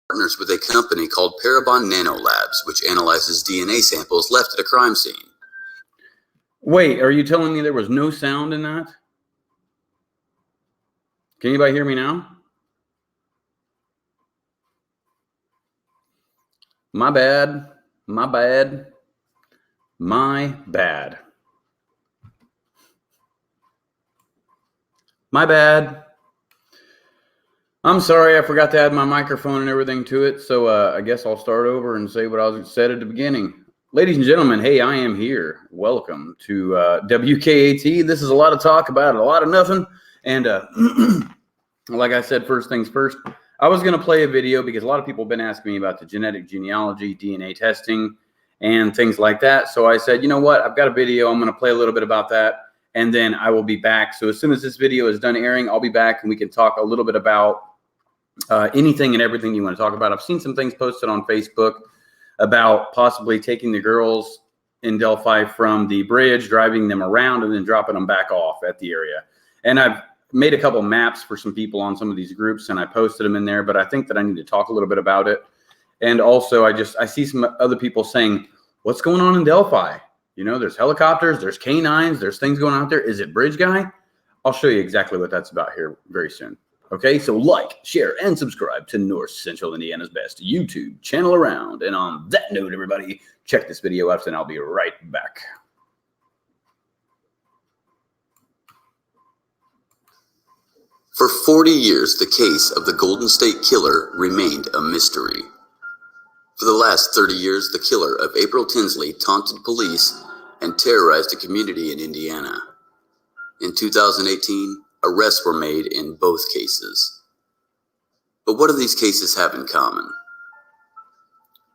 Partners with a company called Parabon Nanolabs, which analyzes DNA samples left at a crime scene. Wait, are you telling me there was no sound in that? Can anybody hear me now? My bad. My bad. My bad. My bad. I'm sorry, I forgot to add my microphone and everything to it, so I guess I'll start over and say what I said at the beginning. Ladies and gentlemen, hey, I am here. Welcome to WKAT. This is a lot of talk about a lot of nothing. And like I said, first things first, I was going to play a video because a lot of people have been asking me about the genetic genealogy, DNA testing, and things like that. So I said, you know what? I've got a video. I'm going to play a little bit about that, and then I will be back. So as soon as this video is done airing, I'll be back, and we can talk a little bit about anything and everything you want to talk about. I've seen some things posted on Facebook about possibly taking the girls in Delphi from the bridge, driving them around, and then dropping them back off at the area. And I've made a couple maps for some people on some of these groups, and I posted them in there, but I think that I need to talk a little bit about it. And also, I see some other people saying, what's going on in Delphi? You know, there's helicopters, there's canines, there's things going on out there. Is it Bridge Guy? I'll show you exactly what that's about here very soon. Okay, so like, share, and subscribe to North Central Indiana's best YouTube channel around. And on that note, everybody, check this video out, and I'll be right back. For 40 years, the case of the Golden State Killer remained a mystery. For the last 30 years, the killer of April Tinsley taunted police and terrorized a community in Indiana. In 2018, arrests were made in both cases. But what do these cases have in common?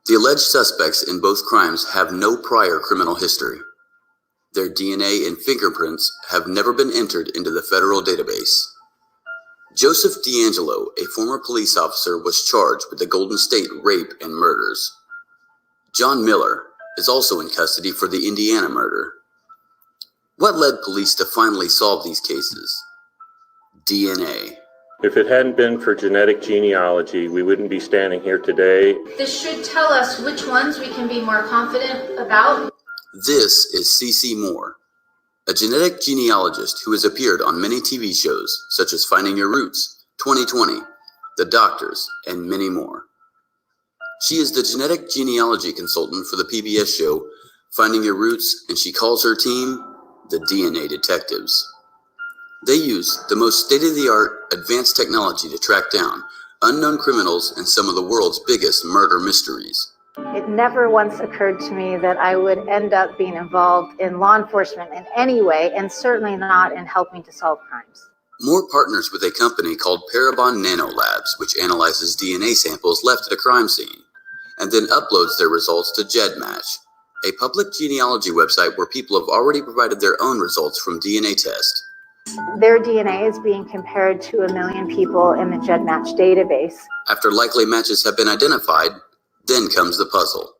The alleged suspects in both crimes have no prior criminal history. Their DNA and fingerprints have never been entered into the federal database. Joseph D'Angelo, a former police officer, was charged with the Golden State rape and murders. John Miller is also in custody for the Indiana murder. What led police to finally solve these cases? DNA. If it hadn't been for genetic genealogy, we wouldn't be standing here today. This should tell us which ones we can be more confident about. This is C.C. Moore, a genetic genealogist who has appeared on many TV shows such as Finding Your Roots, 2020, The Doctors, and many more. She is the genetic genealogy consultant for the PBS show Finding Your Roots, and she calls her team the DNA Detectives. They use the most state-of-the-art advanced technology to track down unknown criminals and some of the world's biggest murder mysteries. It never once occurred to me that I would end up being involved in law enforcement in any way, and certainly not in helping to solve crimes. Moore partners with a company called Parabon Nanolabs, which analyzes DNA samples left at a crime scene, and then uploads their results to GEDmatch, a public genealogy website where people have already provided their own results from DNA tests. Their DNA is being compared to 1 million people in the GEDmatch database. After likely matches have been identified, then comes the puzzle,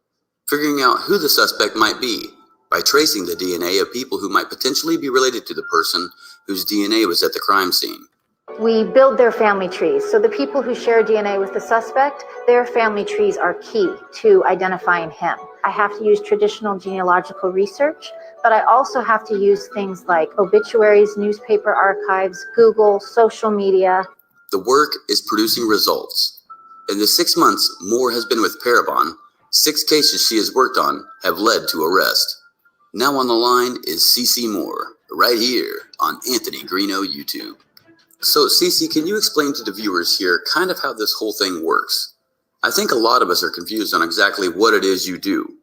figuring out who the suspect might be by tracing the DNA of people who might potentially be related to the person whose DNA was at the crime scene. We build their family trees. So the people who share DNA with the suspect, their family trees are key to identifying him. I have to use traditional genealogical research, but I also have to use things like obituaries, newspaper archives, Google, social media. The work is producing results. In the 6 months Moore has been with Parabon, 6 cases she has worked on have led to arrest. Now on the line is C.C. Moore, right here on Anthony Greeno YouTube. So C.C., can you explain to the viewers here kind of how this whole thing works? I think a lot of us are confused on exactly what it is you do.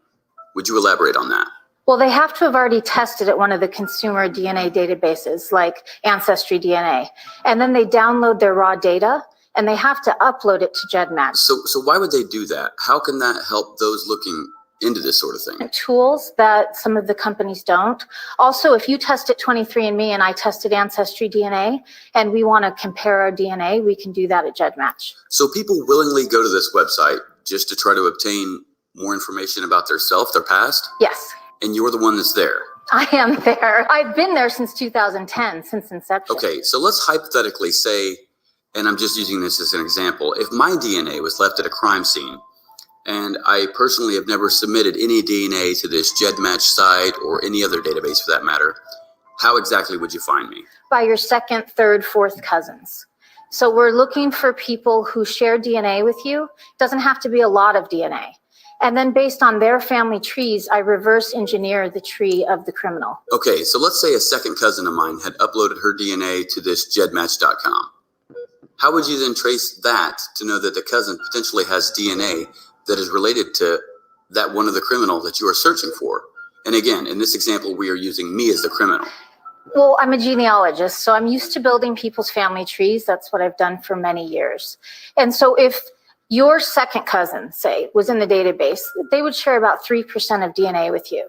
Would you elaborate on that? Well, they have to have already tested at one of the consumer DNA databases like Ancestry DNA. And then they download their raw data and they have to upload it to GEDmatch. So why would they do that? How can that help those looking into this sort of thing? Tools that some of the companies don't. Also, if you tested 23andMe and I tested Ancestry DNA and we want to compare our DNA, we can do that at GEDmatch. So people willingly go to this website just to try to obtain more information about their self, their past? Yes. And you're the one that's there? I am there. I've been there since 2010, since inception. Okay, so let's hypothetically say and I'm just using this as an example, if my DNA was left at a crime scene, and I personally have never submitted any DNA to this GEDmatch site or any other database for that matter, how exactly would you find me? By your second, third, fourth cousins. So we're looking for people who share DNA with you. It doesn't have to be a lot of DNA. And then based on their family trees, I reverse engineer the tree of the criminal. Okay, so let's say a second cousin of mine had uploaded her DNA to this gedmatch.com. How would you then trace that to know that the cousin potentially has DNA that is related to that one of the criminal that you are searching for? And again, in this example, we are using me as the criminal. Well, I'm a genealogist, so I'm used to building people's family trees. That's what I've done for many years. And so if your second cousin, say, was in the database, they would share about 3% of DNA with you.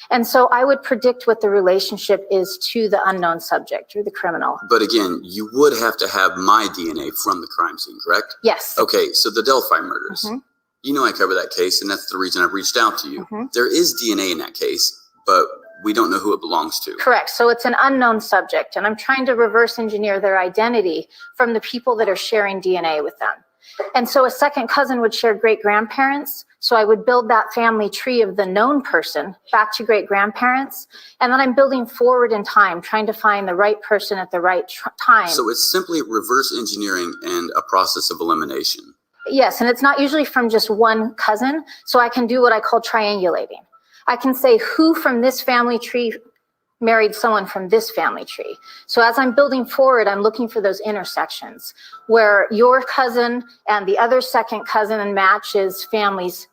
And so I would predict what the relationship is to the unknown subject or the criminal. But again, you would have to have my DNA from the crime scene, correct? Yes. Okay, so the Delphi murders. Mm-hmm. You know I cover that case, and that's the reason I've reached out to you. Mm-hmm. There is DNA in that case, but we don't know who it belongs to. Correct. So it's an unknown subject, and I'm trying to reverse engineer their identity from the people that are sharing DNA with them. And so a second cousin would share great-grandparents. So I would build that family tree of the known person back to great-grandparents. And then I'm building forward in time, trying to find the right person at the right time. So it's simply reverse engineering and a process of elimination. Yes, and it's not usually from just one cousin. So I can do what I call triangulating. I can say who from this family tree married someone from this family tree. So as I'm building forward, I'm looking for those intersections where your cousin and the other second cousin matches families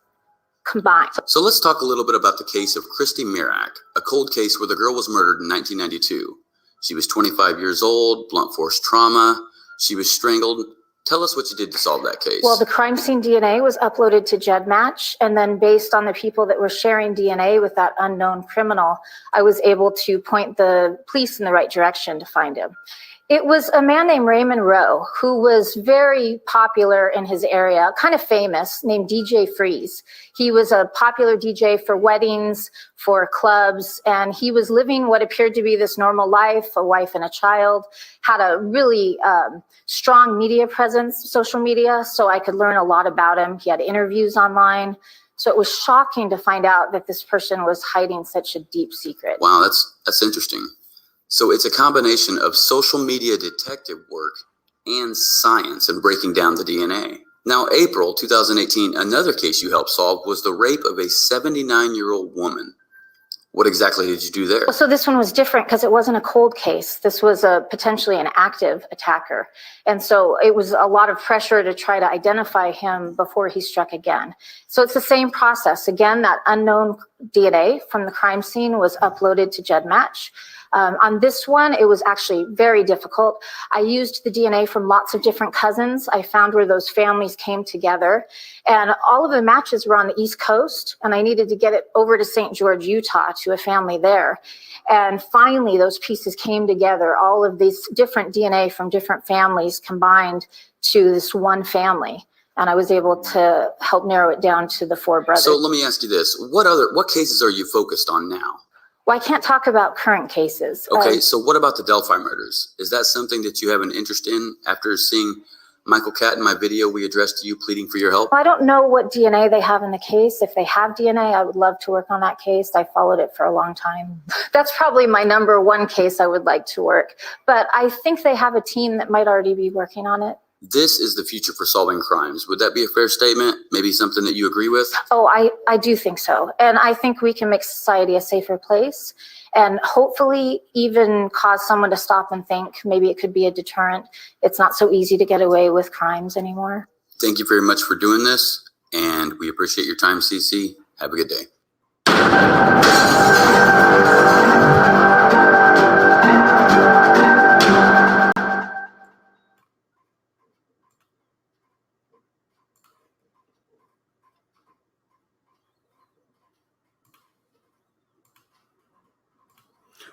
combined. So let's talk a little bit about the case of Christy Mirak, a cold case where the girl was murdered in 1992. She was 25 years old, blunt force trauma. She was strangled. Tell us what you did to solve that case. Well, the crime scene DNA was uploaded to GEDmatch, and then based on the people that were sharing DNA with that unknown criminal, I was able to point the police in the right direction to find him. It was a man named Raymond Rowe, who was very popular in his area, kind of famous, named DJ Freeze. He was a popular DJ for weddings, for clubs, and he was living what appeared to be this normal life, a wife and a child, had a really strong media presence, social media, so I could learn a lot about him. He had interviews online. So it was shocking to find out that this person was hiding such a deep secret. Wow, that's interesting. So it's a combination of social media detective work and science and breaking down the DNA. Now, April 2018, another case you helped solve was the rape of a 79-year-old woman. What exactly did you do there? So this one was different because it wasn't a cold case. This was potentially an active attacker. And so it was a lot of pressure to try to identify him before he struck again. So it's the same process. Again, that unknown DNA from the crime scene was uploaded to GEDmatch. On this one, it was actually very difficult. I used the DNA from lots of different cousins. I found where those families came together, and all of the matches were on the East Coast, and I needed to get it over to St. George, Utah, to a family there. And finally, those pieces came together, all of these different DNA from different families combined to this one family. And I was able to help narrow it down to the 4 brothers. So let me ask you this. What cases are you focused on now? Well, I can't talk about current cases. Okay, so what about the Delphi murders? Is that something that you have an interest in after seeing Michael Catt in my video we addressed to you pleading for your help? I don't know what DNA they have in the case. If they have DNA, I would love to work on that case. I followed it for a long time. That's probably my #1 case I would like to work. But I think they have a team that might already be working on it. This is the future for solving crimes. Would that be a fair statement? Maybe something that you agree with? Oh, I do think so. And I think we can make society a safer place and hopefully even cause someone to stop and think maybe it could be a deterrent. It's not so easy to get away with crimes anymore. Thank you very much for doing this, and we appreciate your time, CC. Have a good day.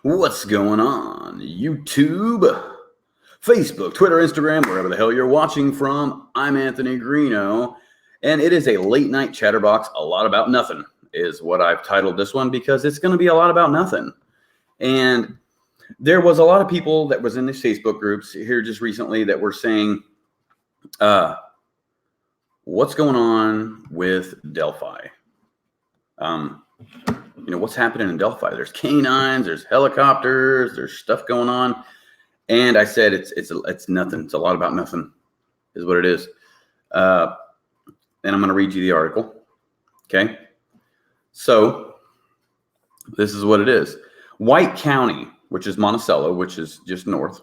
What's going on? YouTube, Facebook, Twitter, Instagram, wherever the hell you're watching from. I'm Anthony Greeno, and it is a late night chatterbox, a lot about nothing is what I've titled this one, because it's going to be a lot about nothing. And there was a lot of people that was in these Facebook groups here just recently that were saying, What's going on with Delphi? What's happening in Delphi? There's canines, there's helicopters, there's stuff going on. And I said it's nothing. It's a lot about nothing, is what it is. And I'm going to read you the article. Okay. So this is what it is. White County, which is Monticello, which is just north.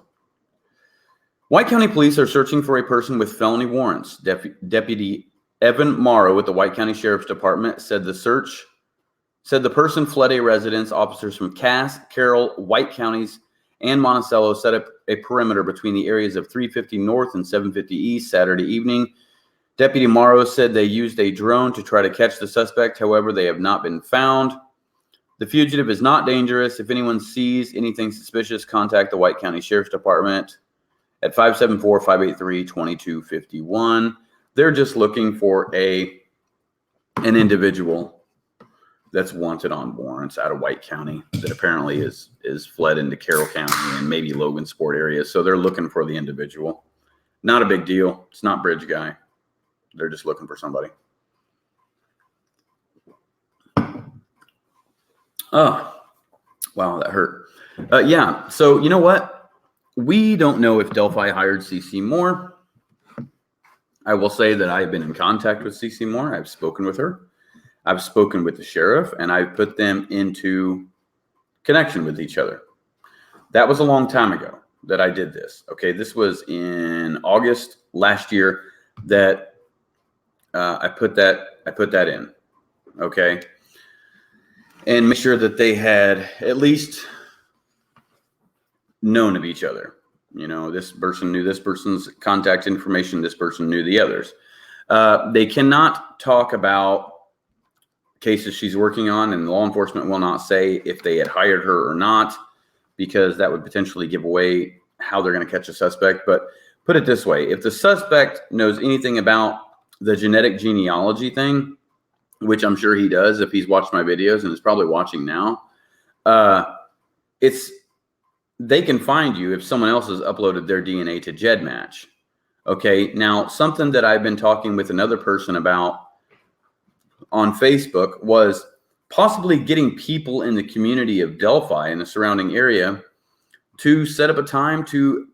White County police are searching for a person with felony warrants. Deputy Evan Morrow at the White County Sheriff's Department said the person fled a residence. Officers from Cass, Carroll, White Counties, and Monticello set up a perimeter between the areas of 350 North and 750 East Saturday evening. Deputy Morrow said they used a drone to try to catch the suspect. However, they have not been found. The fugitive is not dangerous. If anyone sees anything suspicious, contact the White County Sheriff's Department at 574-583-2251. They're just looking for an individual that's wanted on warrants out of White County that apparently is fled into Carroll County and maybe Logansport area. So they're looking for the individual. Not a big deal. It's not Bridge Guy. They're just looking for somebody. Oh, wow, that hurt. Yeah, so you know what? We don't know if Delphi hired CC Moore. I will say that I've been in contact with CC Moore. I've spoken with her. I've spoken with the sheriff, and I've put them into connection with each other. That was a long time ago that I did this. Okay, this was in August last year that I put that in. Okay, and make sure that they had at least known of each other. This person knew this person's contact information. This person knew the others. They cannot talk about cases she's working on, and law enforcement will not say if they had hired her or not, because that would potentially give away how they're going to catch a suspect. But put it this way, if the suspect knows anything about the genetic genealogy thing, which I'm sure he does if he's watched my videos and is probably watching now, they can find you if someone else has uploaded their DNA to GEDmatch. Okay, now something that I've been talking with another person about on Facebook was possibly getting people in the community of Delphi and the surrounding area to set up a time to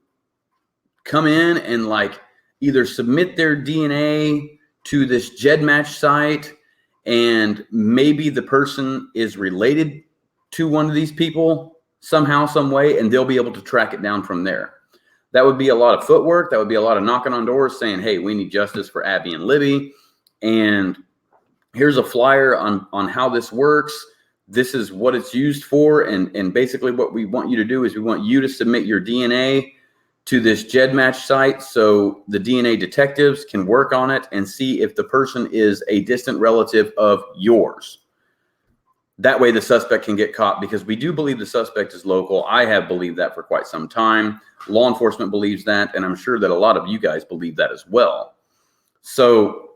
come in and either submit their DNA to this GEDmatch site, and maybe the person is related to one of these people somehow, some way, and they'll be able to track it down from there. That would be a lot of footwork. That would be a lot of knocking on doors saying, hey, we need justice for Abby and Libby, and here's a flyer on how this works. This is what it's used for. And basically what we want you to do is we want you to submit your DNA to this GEDmatch site so the DNA detectives can work on it and see if the person is a distant relative of yours. That way the suspect can get caught, because we do believe the suspect is local. I have believed that for quite some time. Law enforcement believes that, and I'm sure that a lot of you guys believe that as well. So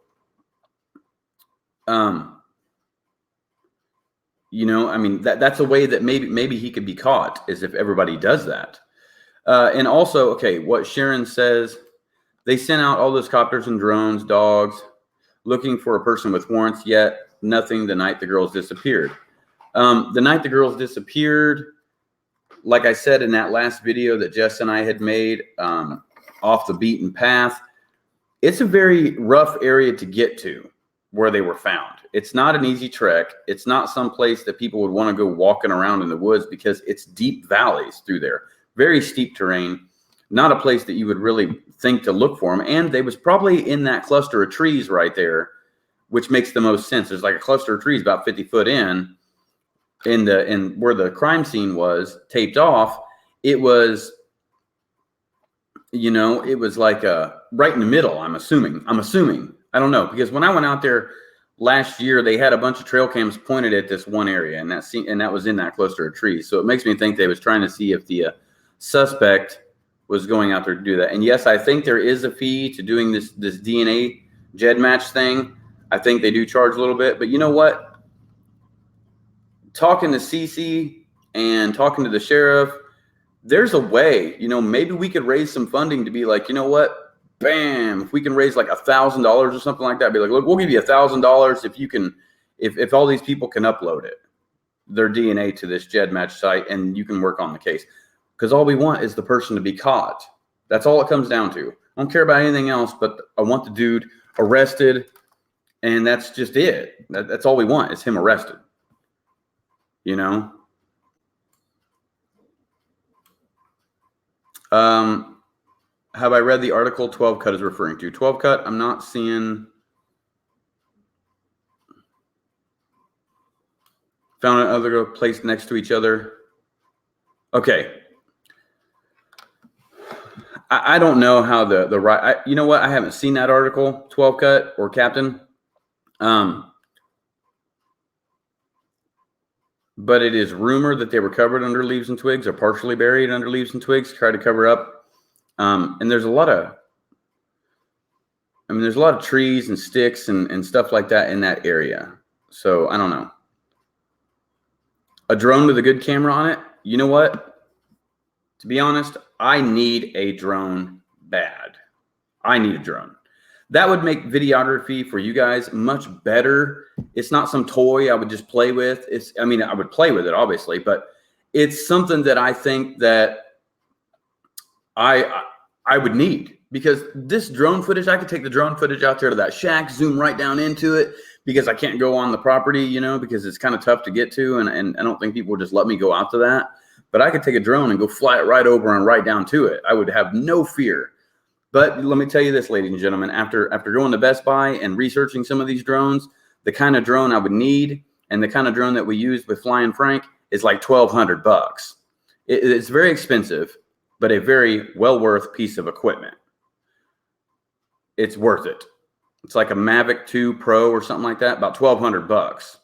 that's a way that maybe he could be caught, is if everybody does that. And also, okay, what Sharon says, they sent out all those copters and drones, dogs, looking for a person with warrants, yet nothing the night the girls disappeared. The night the girls disappeared, like I said in that last video that Jess and I had made, off the beaten path, it's a very rough area to get to where they were found. It's not an easy trek. It's not some place that people would want to go walking around in the woods, because it's deep valleys through there, very steep terrain, not a place that you would really think to look for them. And they was probably in that cluster of trees right there, which makes the most sense. There's like a cluster of trees about 50 foot in where the crime scene was taped off. It was, it was like right in the middle. I'm assuming, I don't know, because when I went out there last year, they had a bunch of trail cams pointed at this one area, and that was in that cluster of trees. So it makes me think they was trying to see if the suspect was going out there to do that. And yes, I think there is a fee to doing this DNA GEDmatch thing. I think they do charge a little bit, but you know what? Talking to CC and talking to the sheriff, there's a way, maybe we could raise some funding to be like, you know what? bam, if we can raise like $1,000 or something like that, be like, look, we'll give you $1,000 if you can, if all these people can upload it, their DNA to this GEDmatch site, and you can work on the case. Because all we want is the person to be caught. That's all it comes down to. I don't care about anything else, but I want the dude arrested, and that's just it. That's all we want is him arrested. You know? Have I read the article 12 Cut is referring to? 12 Cut, I'm not seeing. Found another place next to each other. Okay. I don't know how the right. You know what? I haven't seen that article, 12 Cut or Captain. But it is rumored that they were covered under leaves and twigs, or partially buried under leaves and twigs, try to cover up. And there's a lot of, there's a lot of trees and sticks and stuff like that in that area. So I don't know. A drone with a good camera on it. You know what? To be honest, I need a drone bad. I need a drone. That would make videography for you guys much better. It's not some toy I would just play with. I would play with it, obviously, but it's something that I think that I would need, because this drone footage, I could take the drone footage out there to that shack, zoom right down into it, because I can't go on the property, you know, because it's kind of tough to get to. And I don't think people would just let me go out to that, but I could take a drone and go fly it right over and right down to it. I would have no fear. But let me tell you this, ladies and gentlemen, after going to Best Buy and researching some of these drones, the kind of drone I would need and the kind of drone that we use with Flying Frank is like $1,200. It's very expensive, but a very well worth piece of equipment. It's worth it. It's like a Mavic 2 Pro or something like that, about $1,200,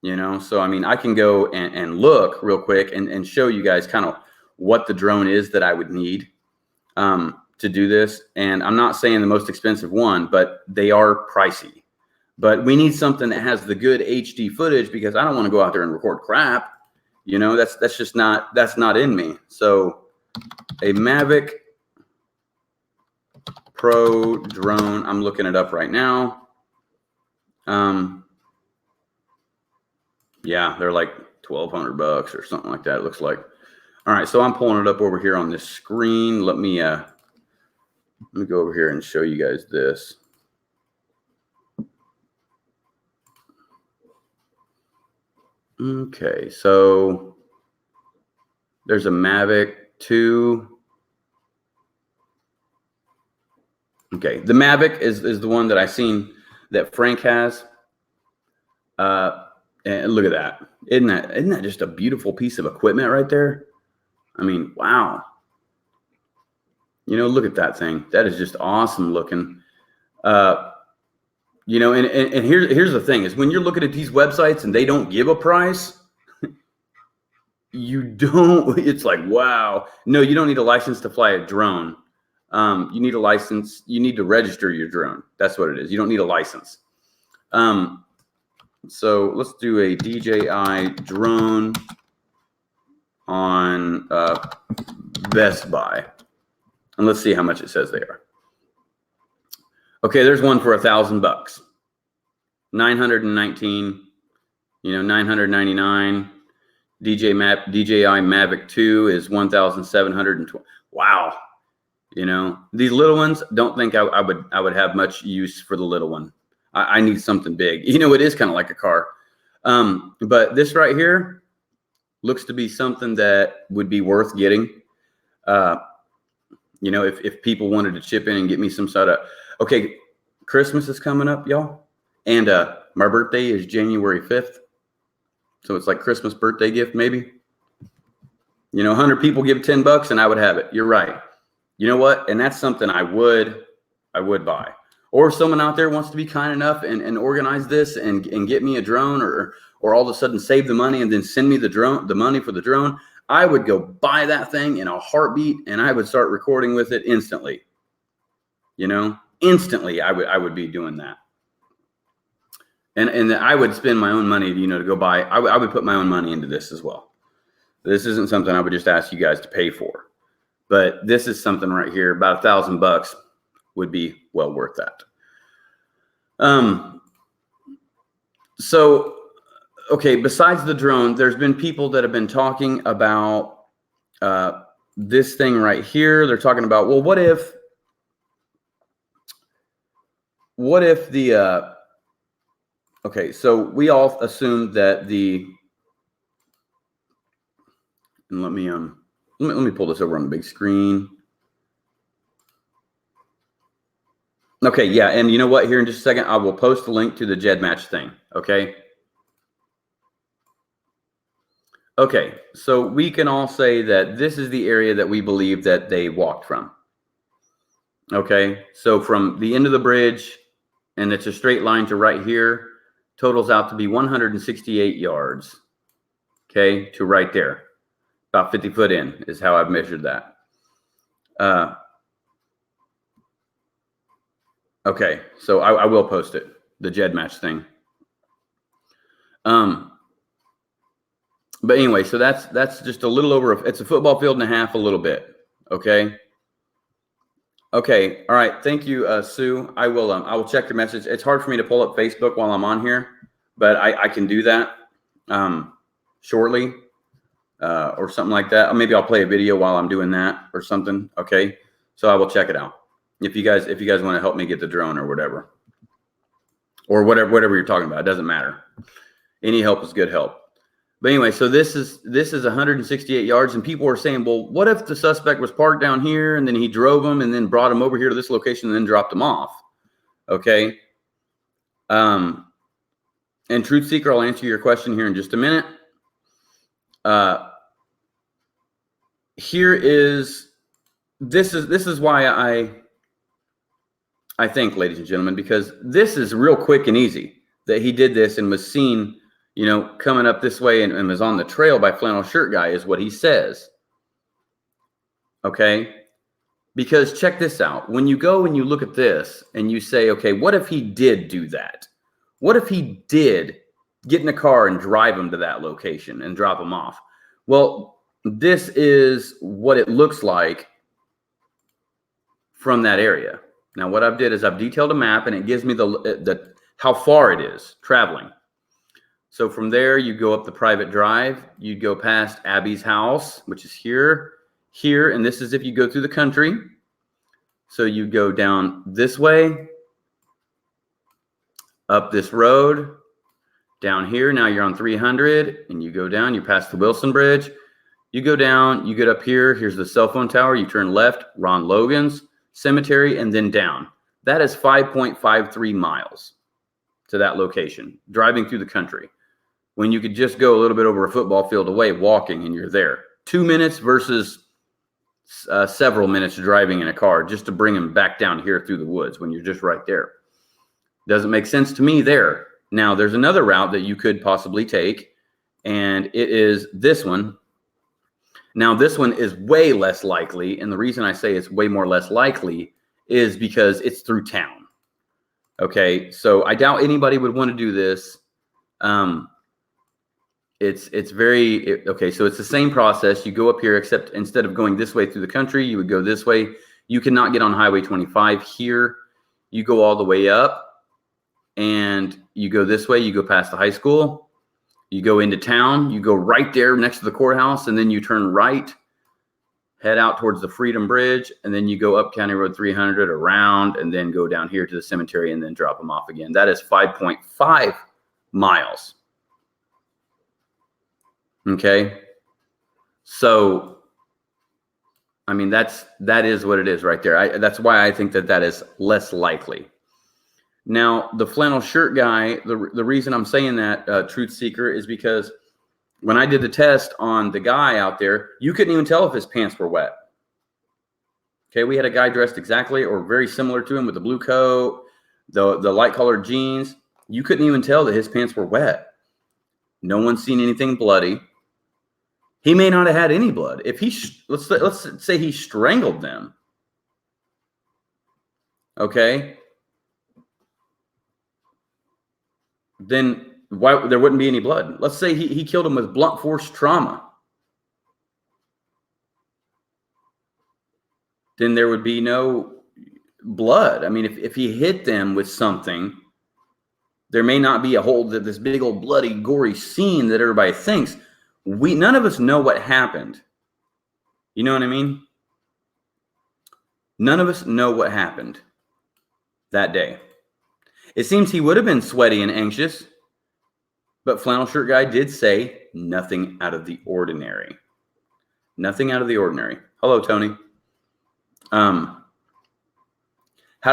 you know? So, I can go and look real quick and show you guys kind of what the drone is that I would need to do this. And I'm not saying the most expensive one, but they are pricey. But we need something that has the good HD footage, because I don't want to go out there and record crap. You know, that's just not, that's not in me. So a Mavic Pro drone, I'm looking it up right now. Yeah, they're like $1,200 or something like that, it looks like. All right, so I'm pulling it up over here on this screen. Let me go over here and show you guys this. Okay, so there's a Mavic 2. Okay, the Mavic is the one that I seen that Frank has. And look at that. Isn't that just a beautiful piece of equipment right there? Wow. You know, look at that thing. That is just awesome looking. You know, and here's the thing is, when you're looking at these websites and they don't give a price, it's like, wow. No, you don't need a license to fly a drone. You need a license. You need to register your drone. That's what it is. You don't need a license. So let's do a DJI drone on Best Buy. And let's see how much it says they are. Okay, there's one for $1,000. 919, you know, 999. DJI Mavic 2 is 1,720. Wow. You know, these little ones, don't think I would have much use for the little one. I need something big. You know, it is kind of like a car. But this right here looks to be something that would be worth getting. You know, if people wanted to chip in and get me some sort of, okay, Christmas is coming up, y'all. And my birthday is January 5th. So it's like Christmas birthday gift, maybe. You know, 100 people give $10 and I would have it. You're right. You know what? And that's something I would buy. Or if someone out there wants to be kind enough and organize this and get me a drone, or all of a sudden save the money and then send me the money for the drone, I would go buy that thing in a heartbeat and I would start recording with it instantly. You know, instantly I would be doing that. And I would spend my own money, you know, to go buy. I would put my own money into this as well. This isn't something I would just ask you guys to pay for. But this is something right here, about $1,000. would be well worth that. So, okay, besides the drone, there's been people that have been talking about this thing right here. They're talking about, well, what if the okay, so we all assumed that and let me pull this over on the big screen. Okay, yeah, and you know what? Here in just a second, I will post the link to the GEDmatch thing, okay? Okay, so we can all say that this is the area that we believe that they walked from. Okay, so from the end of the bridge, and it's a straight line to right here, totals out to be 168 yards, okay, to right there. About 50 foot in is how I've measured that. Okay, so I will post it, the GEDmatch thing. But anyway, so that's just a little over, it's a football field and a half, a little bit, okay? Okay, all right, thank you, Sue. I will check your message. It's hard for me to pull up Facebook while I'm on here, but I can do that shortly or something like that. Or maybe I'll play a video while I'm doing that or something, okay? So I will check it out. If you guys want to help me get the drone or whatever you're talking about, it doesn't matter. Any help is good help. But anyway, so this is 168 yards, and people were saying, well, what if the suspect was parked down here and then he drove him and then brought him over here to this location and then dropped him off? Okay. And Truth Seeker, I'll answer your question here in just a minute. This is why I think, ladies and gentlemen, because this is real quick and easy that he did this and was seen, you know, coming up this way and was on the trail by flannel shirt guy is what he says. Okay. Because check this out. When you go and you look at this and you say, okay, what if he did do that? What if he did get in a car and drive him to that location and drop him off? Well, this is what it looks like from that area. Now, what I've did is I've detailed a map and it gives me the how far it is traveling. So from there, you go up the private drive, you go past Abby's house, which is here, and this is if you go through the country. So you go down this way, up this road, down here. Now you're on 300, and you go down, you pass the Wilson Bridge. You go down, you get up here, here's the cell phone tower, you turn left, Ron Logan's cemetery, and then down. That is 5.53 miles to that location, driving through the country. When you could just go a little bit over a football field away, walking, and you're there. 2 minutes versus several minutes driving in a car just to bring them back down here through the woods when you're just right there. Doesn't make sense to me there. Now, there's another route that you could possibly take, and it is this one. Now, this one is way less likely, and the reason I say it's way more less likely is because it's through town. Okay, so I doubt anybody would want to do this. It's very okay. So it's the same process. You go up here, except instead of going this way through the country, you would go this way. You cannot get on Highway 25 here. You go all the way up, and you go this way. You go past the high school. You go into town. You go right there next to the courthouse, and then you turn right, head out towards the Freedom Bridge, and then you go up County Road 300 around, and then go down here to the cemetery, and then drop them off again. That is 5.5 miles. Okay. So, I mean, that is what it is right there. That's why I think that is less likely. Now, the flannel shirt guy, the reason I'm saying that, Truth Seeker, is because when I did the test on the guy out there, you couldn't even tell if his pants were wet. Okay, we had a guy dressed exactly or very similar to him with the blue coat, the light colored jeans. You couldn't even tell that his pants were wet. No one's seen anything bloody. He may not have had any blood. If he, let's say he strangled them. Okay. Then why there wouldn't be any blood? Let's say he killed him with blunt force trauma. Then there would be no blood. I mean, if he hit them with something, there may not be this big old bloody, gory scene that everybody thinks. None of us know what happened. You know what I mean? None of us know what happened that day. It seems he would have been sweaty and anxious, but Flannel Shirt Guy did say nothing out of the ordinary. Nothing out of the ordinary. Hello, Tony. How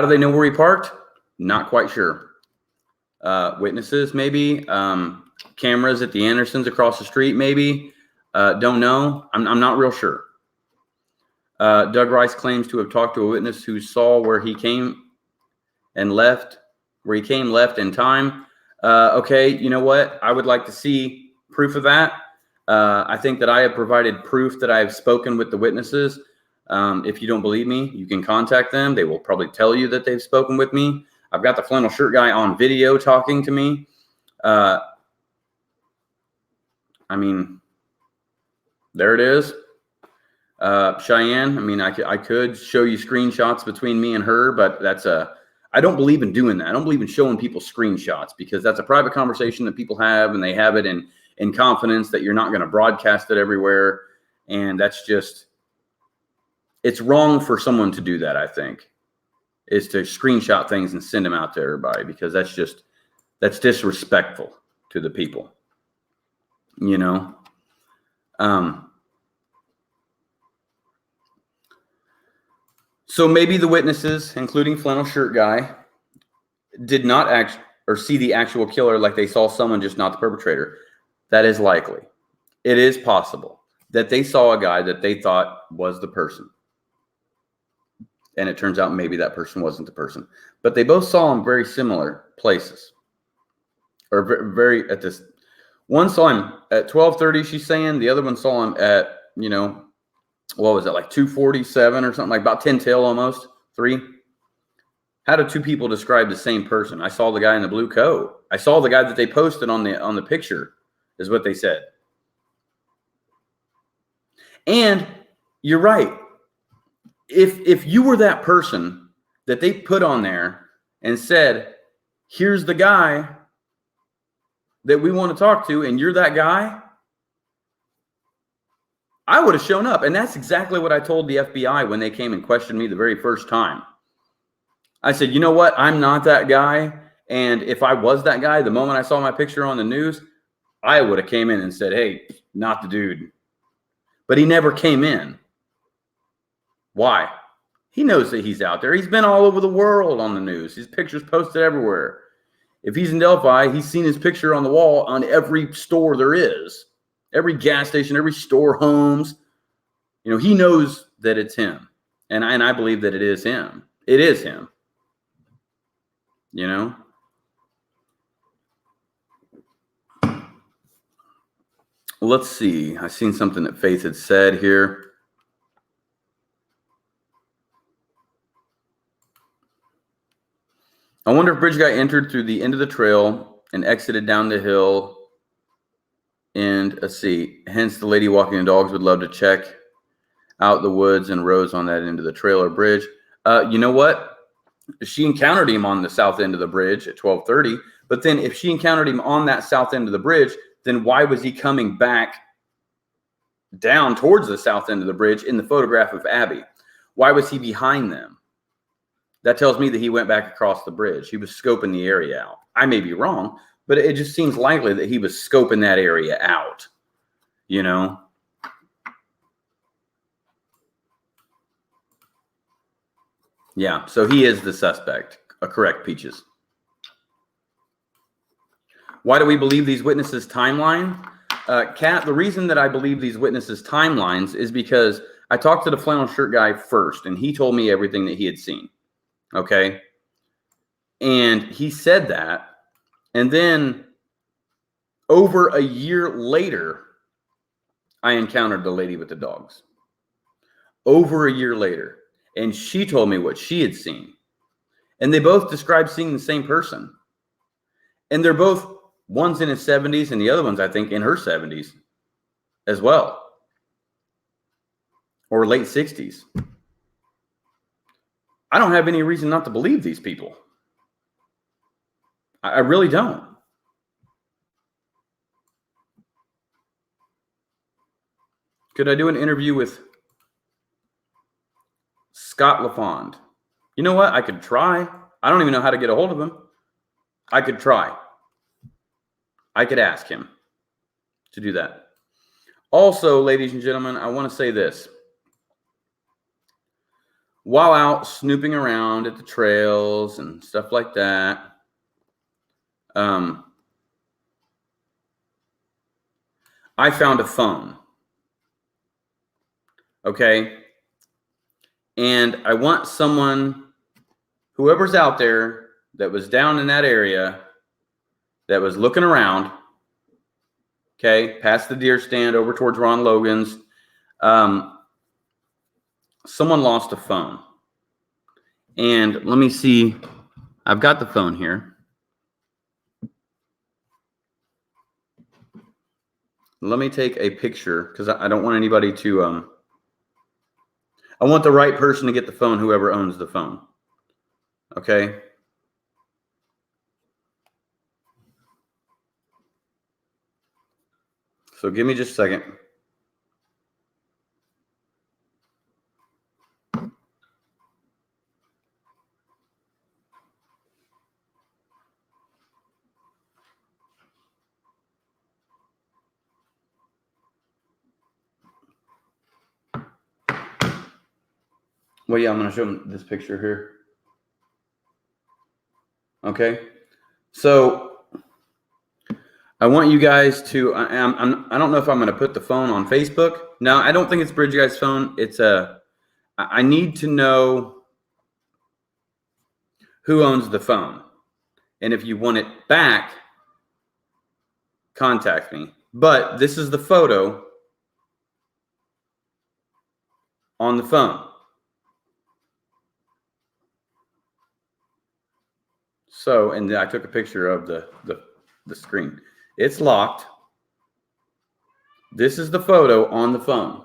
do they know where he parked? Not quite sure. Witnesses, maybe. Cameras at the Andersons across the street, maybe. Don't know. I'm not real sure. Doug Rice claims to have talked to a witness who saw where he came left in time. Okay, you know what? I would like to see proof of that. I think that I have provided proof that I have spoken with the witnesses. If you don't believe me, you can contact them. They will probably tell you that they've spoken with me. I've got the Flannel Shirt Guy on video talking to me. I mean, there it is. Cheyenne, I mean, I could show you screenshots between me and her, but I don't believe in doing that. I don't believe in showing people screenshots because that's a private conversation that people have, and they have it in confidence that you're not going to broadcast it everywhere. And that's just, it's wrong for someone to do that, I think, is to screenshot things and send them out to everybody, because that's disrespectful to the people, you know? So maybe the witnesses, including Flannel Shirt Guy, did not see the actual killer, like they saw someone, just not the perpetrator. That is likely. It is possible that they saw a guy that they thought was the person. And it turns out maybe that person wasn't the person. But they both saw him very similar places. Or very at this. One saw him at 12:30, she's saying. The other one saw him at, what was it, like 2:47 or something, like about 10 till almost, 3. How do two people describe the same person? I saw the guy in the blue coat. I saw the guy that they posted on the picture, is what they said. And you're right. If you were that person that they put on there and said, here's the guy that we want to talk to, and you're that guy, I would have shown up. And that's exactly what I told the FBI when they came and questioned me the very first time. I said, you know what? I'm not that guy. And if I was that guy, the moment I saw my picture on the news, I would have came in and said, hey, not the dude. But he never came in. Why? He knows that he's out there. He's been all over the world on the news. His picture's posted everywhere. If he's in Delphi, he's seen his picture on the wall on every store there is. Every gas station, every store, homes. He knows that it's him. And I believe that it is him. It is him. Let's see. I seen something that Faith had said here. I wonder if Bridge Guy entered through the end of the trail and exited down the hill and a seat. Hence, the lady walking the dogs would love to check out the woods and roads on that end of the trail or bridge. You know what? She encountered him on the south end of the bridge at 12:30. But then if she encountered him on that south end of the bridge, then why was he coming back down towards the south end of the bridge in the photograph of Abby? Why was he behind them? That tells me that he went back across the bridge. He was scoping the area out. I may be wrong, but it just seems likely that he was scoping that area out, Yeah, so he is the suspect. Correct, Peaches. Why do we believe these witnesses' timeline? Kat, the reason that I believe these witnesses' timelines is because I talked to the Flannel Shirt Guy first, and he told me everything that he had seen. Okay? And he said that, and then over a year later, I encountered the lady with the dogs. Over a year later. And she told me what she had seen. And they both described seeing the same person. And they're both, one's in his 70s and the other one's, I think, in her 70s as well. Or late 60s. I don't have any reason not to believe these people. I really don't. Could I do an interview with Scott LaFond? You know what? I could try. I don't even know how to get a hold of him. I could try. I could ask him to do that. Also, ladies and gentlemen, I want to say this. While out snooping around at the trails and stuff like that, I found a phone. Okay? And I want someone, whoever's out there that was down in that area, that was looking around, okay, past the deer stand over towards Ron Logan's, someone lost a phone. And let me see. I've got the phone here. Let me take a picture because I don't want anybody to, I want the right person to get the phone, whoever owns the phone. Okay. So give me just a second. Well, yeah, I'm going to show them this picture here. Okay. So I want you guys to, I don't know if I'm going to put the phone on Facebook. No, I don't think it's Bridge Guy's phone. It's I need to know who owns the phone. And if you want it back, contact me. But this is the photo on the phone. So, and I took a picture of the screen. It's locked. This is the photo on the phone.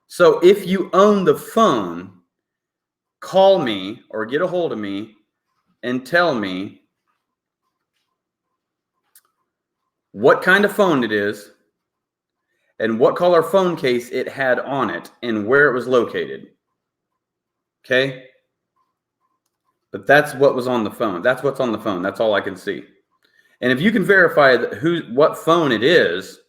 So if you own the phone, call me or get a hold of me and tell me what kind of phone it is and what color phone case it had on it and where it was located. Okay? But that's what was on the phone. That's what's on the phone. That's all I can see. And if you can verify what phone it is,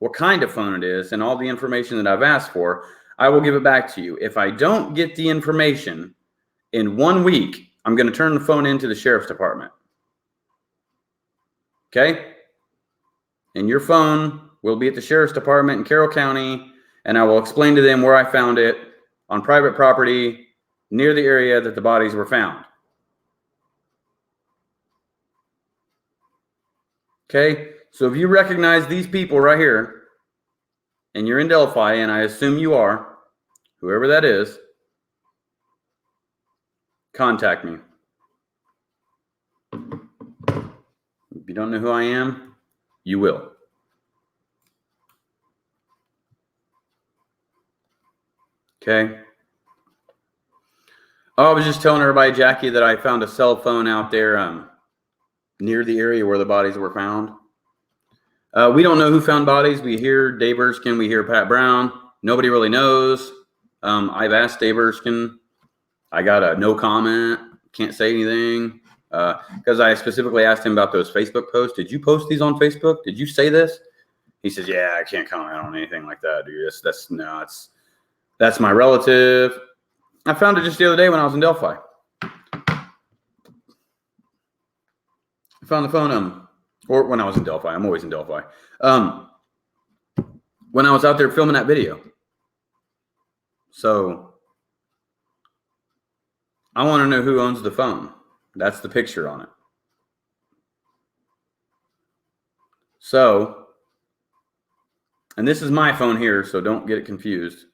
what kind of phone it is, and all the information that I've asked for, I will give it back to you. If I don't get the information in 1 week, I'm going to turn the phone into the sheriff's department. Okay? And your phone will be at the sheriff's department in Carroll County, and I will explain to them where I found it on private property near the area that the bodies were found. Okay? So if you recognize these people right here, and you're in Delphi, and I assume you are, whoever that is, contact me. If you don't know who I am, you will. Okay. Oh, I was just telling everybody, Jackie, that I found a cell phone out there near the area where the bodies were found. We don't know who found bodies. We hear Dave Erskine. We hear Pat Brown. Nobody really knows. I've asked Dave Erskine. I got a no comment. Can't say anything because I specifically asked him about those Facebook posts. Did you post these on Facebook? Did you say this? He says, yeah, I can't comment on anything like that, dude. That's my relative. I found it just the other day when I was in Delphi. I found the phone, or when I was in Delphi. I'm always in Delphi. When I was out there filming that video. So I want to know who owns the phone. That's the picture on it. So, and this is my phone here, so don't get it confused.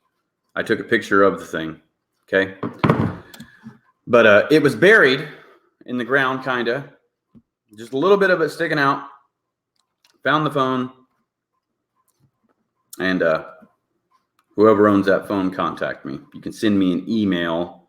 I took a picture of the thing, okay? But it was buried in the ground, kind of. Just a little bit of it sticking out. Found the phone. And whoever owns that phone, contact me. You can send me an email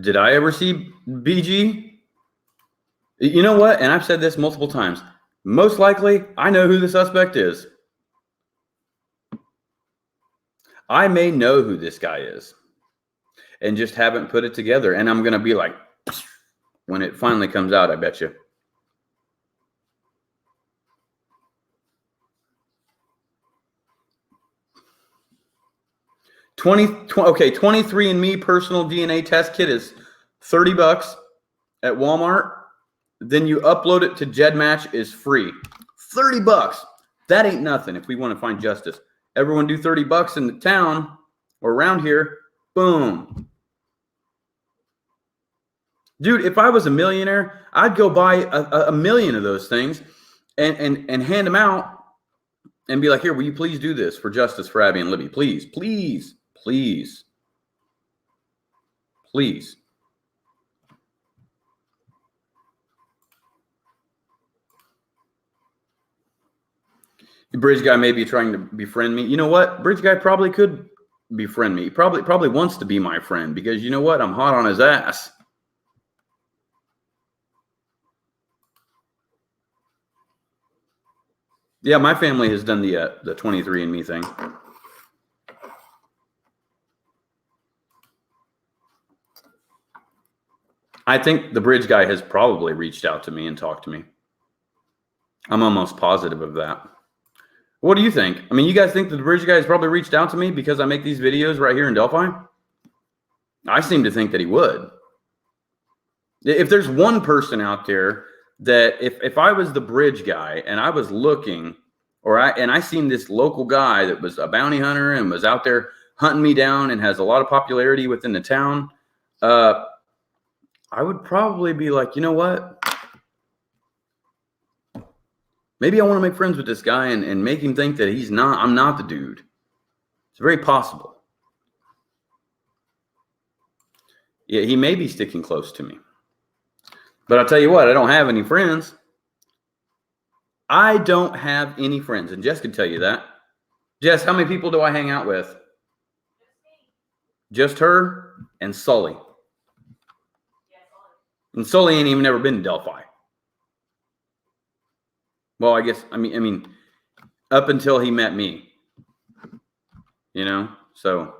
Did I ever see BG? You know what? And I've said this multiple times. Most likely, I know who the suspect is. I may know who this guy is and just haven't put it together. And I'm going to be like, when it finally comes out, I bet you. Okay, 23andMe personal DNA test kit is $30 at Walmart. Then you upload it to GEDmatch is free. $30. That ain't nothing if we want to find justice. Everyone do $30 in the town or around here. Boom. Dude, if I was a millionaire, I'd go buy a million of those things and hand them out and be like, here, will you please do this for justice for Abby and Libby? Please, please, please, please. The bridge guy may be trying to befriend me. You know what? Bridge guy probably could befriend me. He probably wants to be my friend because you know what? I'm hot on his ass. Yeah, my family has done the 23andMe thing. I think the bridge guy has probably reached out to me and talked to me. I'm almost positive of that. What do you think? I mean, you guys think that the bridge guy has probably reached out to me because I make these videos right here in Delphi? I seem to think that he would. If there's one person out there that if I was the bridge guy and I was looking, and I seen this local guy that was a bounty hunter and was out there hunting me down and has a lot of popularity within the town, I would probably be like, you know what? Maybe I want to make friends with this guy and make him think that I'm not the dude. It's very possible. Yeah, he may be sticking close to me. But I'll tell you what, I don't have any friends. I don't have any friends. And Jess can tell you that. Jess, how many people do I hang out with? Just her and Sully. And Sully ain't even never been to Delphi. Well, I mean, up until he met me, you know, so.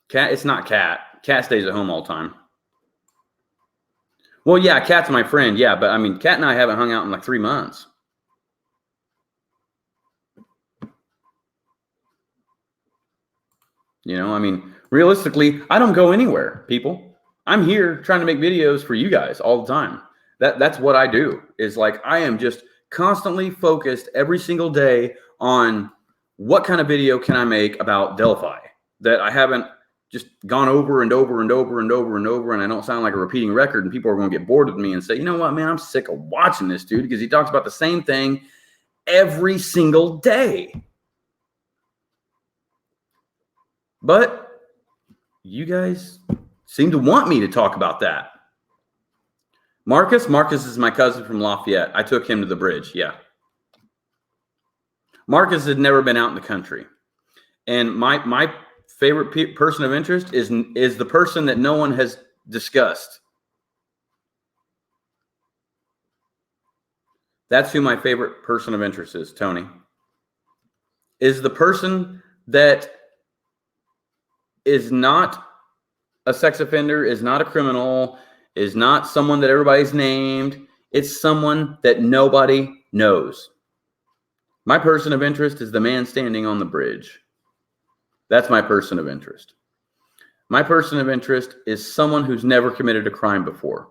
Cat, it's not Cat. Cat stays at home all the time. Well, yeah, Cat's my friend. Yeah, but I mean, Cat and I haven't hung out in like 3 months. You know, I mean, realistically, I don't go anywhere, people. I'm here trying to make videos for you guys all the time. That's what I do. Is like I am just constantly focused every single day on what kind of video can I make about Delphi that I haven't just gone over and over and over and over and over, and I don't sound like a repeating record, and people are going to get bored with me and say, you know what, man, I'm sick of watching this dude because he talks about the same thing every single day. But you guys seem to want me to talk about that. Marcus is my cousin from Lafayette. I took him to the bridge, yeah. Marcus had never been out in the country. And my favorite person of interest is the person that no one has discussed. That's who my favorite person of interest is, Tony. Is the person that is not a sex offender, is not a criminal, is not someone that everybody's named. It's someone that nobody knows. My person of interest is the man standing on the bridge. That's my person of interest. My person of interest is someone who's never committed a crime before.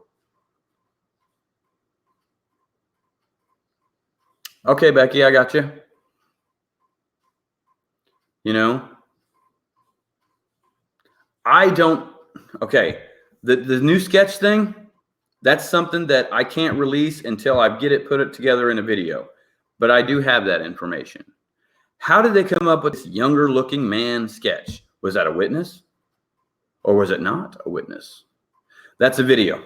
Okay, Becky, I got you. You know, okay, the new sketch thing, that's something that I can't release until I put it together in a video. But I do have that information. How did they come up with this younger looking man sketch? Was that a witness? Or was it not a witness? That's a video.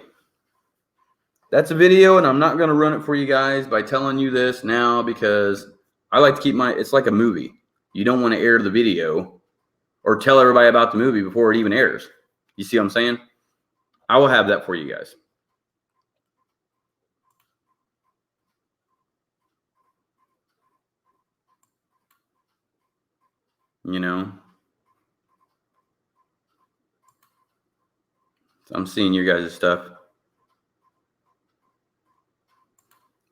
That's a video, and I'm not going to run it for you guys by telling you this now because I like to keep it's like a movie. You don't want to air the video or tell everybody about the movie before it even airs. You see what I'm saying? I will have that for you guys. You know? I'm seeing your guys' stuff.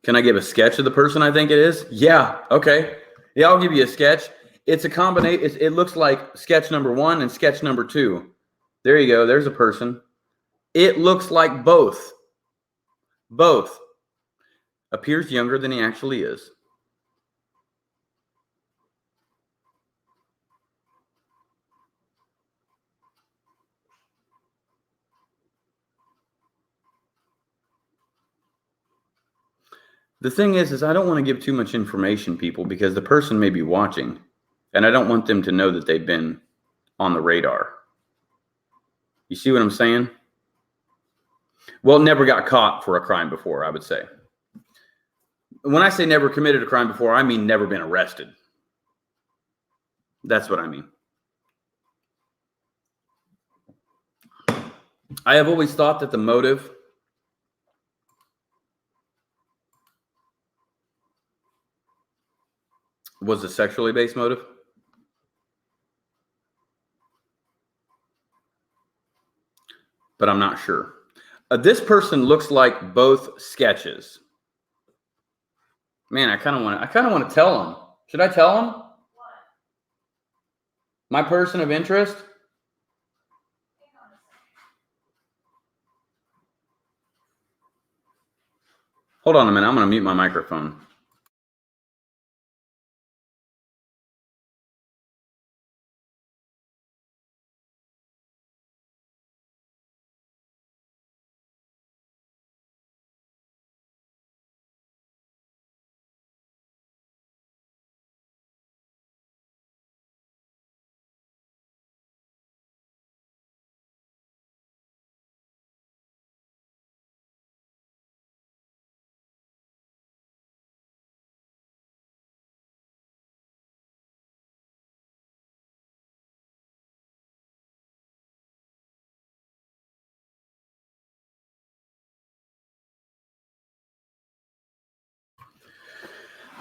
Can I give a sketch of the person I think it is? Yeah. Okay. Yeah, I'll give you a sketch. It's a combination. It looks like sketch number 1 and sketch number 2. There you go. There's a person. It looks like both. Both. Appears younger than he actually is. The thing is I don't want to give too much information, people, because the person may be watching, and I don't want them to know that they've been on the radar. You see what I'm saying? Well, never got caught for a crime before, I would say. When I say never committed a crime before, I mean never been arrested. That's what I mean. I have always thought that the motive was a sexually based motive. But I'm not sure. This person looks like both sketches. Man, I kind of want to tell him. Should I tell him? What? My person of interest? Hold on a minute. I'm going to mute my microphone.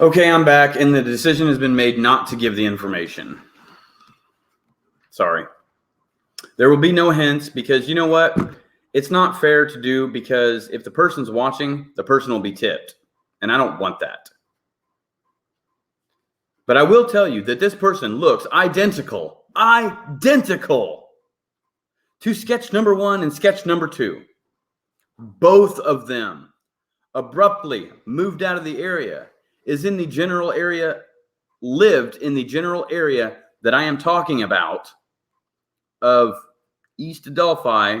Okay, I'm back, and the decision has been made not to give the information. Sorry. There will be no hints because you know what? It's not fair to do because if the person's watching, the person will be tipped. And I don't want that. But I will tell you that this person looks identical to sketch number 1 and sketch number 2. Both of them abruptly moved out of the area, is in the general area, lived in the general area that I am talking about of East Delphi,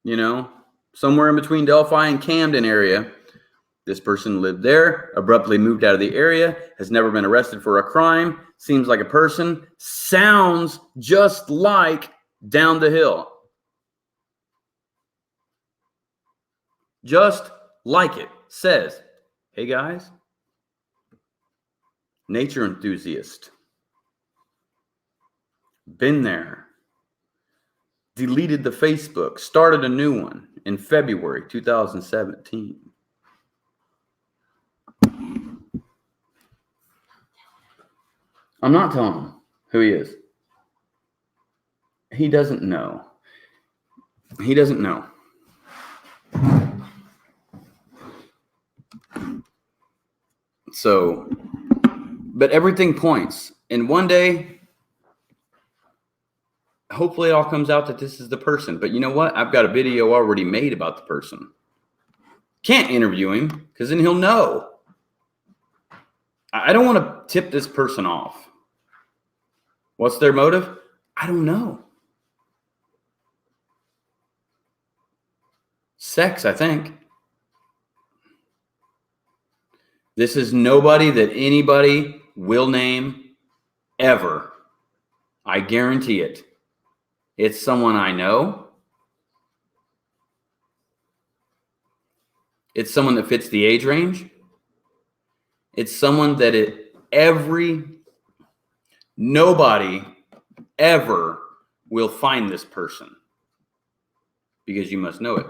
you know, somewhere in between Delphi and Camden area. This person lived there, abruptly moved out of the area, has never been arrested for a crime, seems like a person, sounds just like down the hill. Just like it. Says, hey guys, nature enthusiast. Been there. Deleted the Facebook, started a new one in February 2017. I'm not telling him who he is. He doesn't know. He doesn't know. So, but everything points. And one day, hopefully it all comes out that this is the person. But you know what? I've got a video already made about the person. Can't interview him because then he'll know. I don't want to tip this person off. What's their motive? I don't know. Sex, I think. This is nobody that anybody will name ever. I guarantee it. It's someone I know. It's someone that fits the age range. It's someone that nobody ever will find this person because you must know it.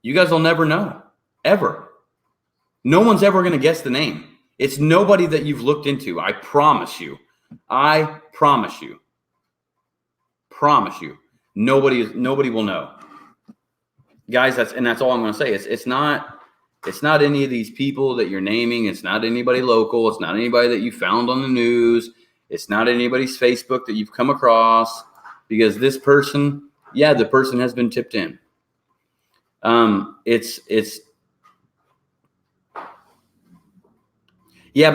You guys will never know, ever. No one's ever going to guess the name. It's nobody that you've looked into. I promise you. I promise you. Promise you. Nobody will know. Guys, that's all I'm going to say. It's not any of these people that you're naming. It's not anybody local. It's not anybody that you found on the news. It's not anybody's Facebook that you've come across, because this person, the person has been tipped in. But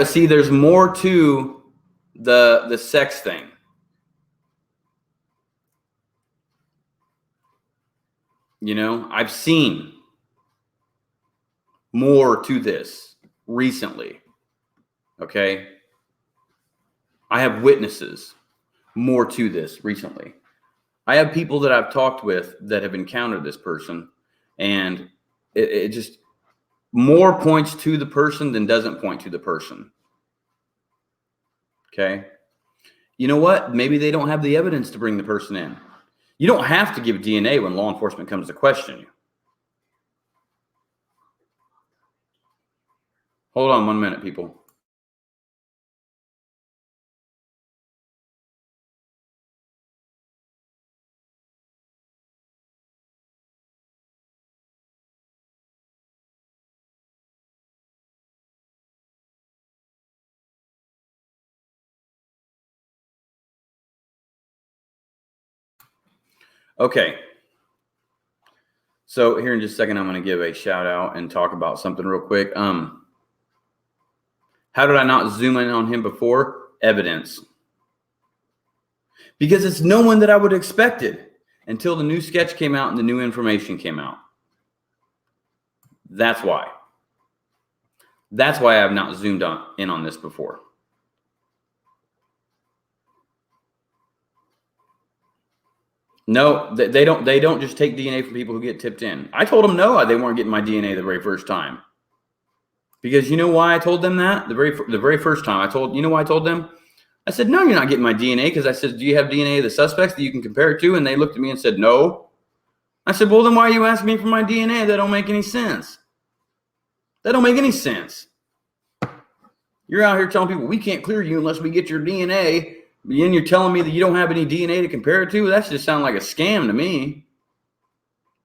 see, there's more to the sex thing. You know, I've seen more to this recently. Okay. I have witnesses more to this recently. I have people that I've talked with that have encountered this person, and it just more points to the person than doesn't point to the person. Okay. You know what? Maybe they don't have the evidence to bring the person in. You don't have to give DNA when law enforcement comes to question you. Hold on 1 minute, people. Okay. So here in just a second, I'm going to give a shout out and talk about something real quick. How did I not zoom in on him before? Evidence. Because it's no one that I would have expected until the new sketch came out and the new information came out. That's why. That's why I have not zoomed in on this before. No, they don't just take DNA from people who get tipped in. I told them no, they weren't getting my DNA the very first time. Because you know why I told them that? The very first time you know why I told them? I said, no, you're not getting my DNA, because I said, do you have DNA of the suspects that you can compare it to? And they looked at me and said, no. I said, well, then why are you asking me for my DNA? That don't make any sense. That don't make any sense. You're out here telling people we can't clear you unless we get your DNA. And you're telling me that you don't have any DNA to compare it to? That just sounds like a scam to me.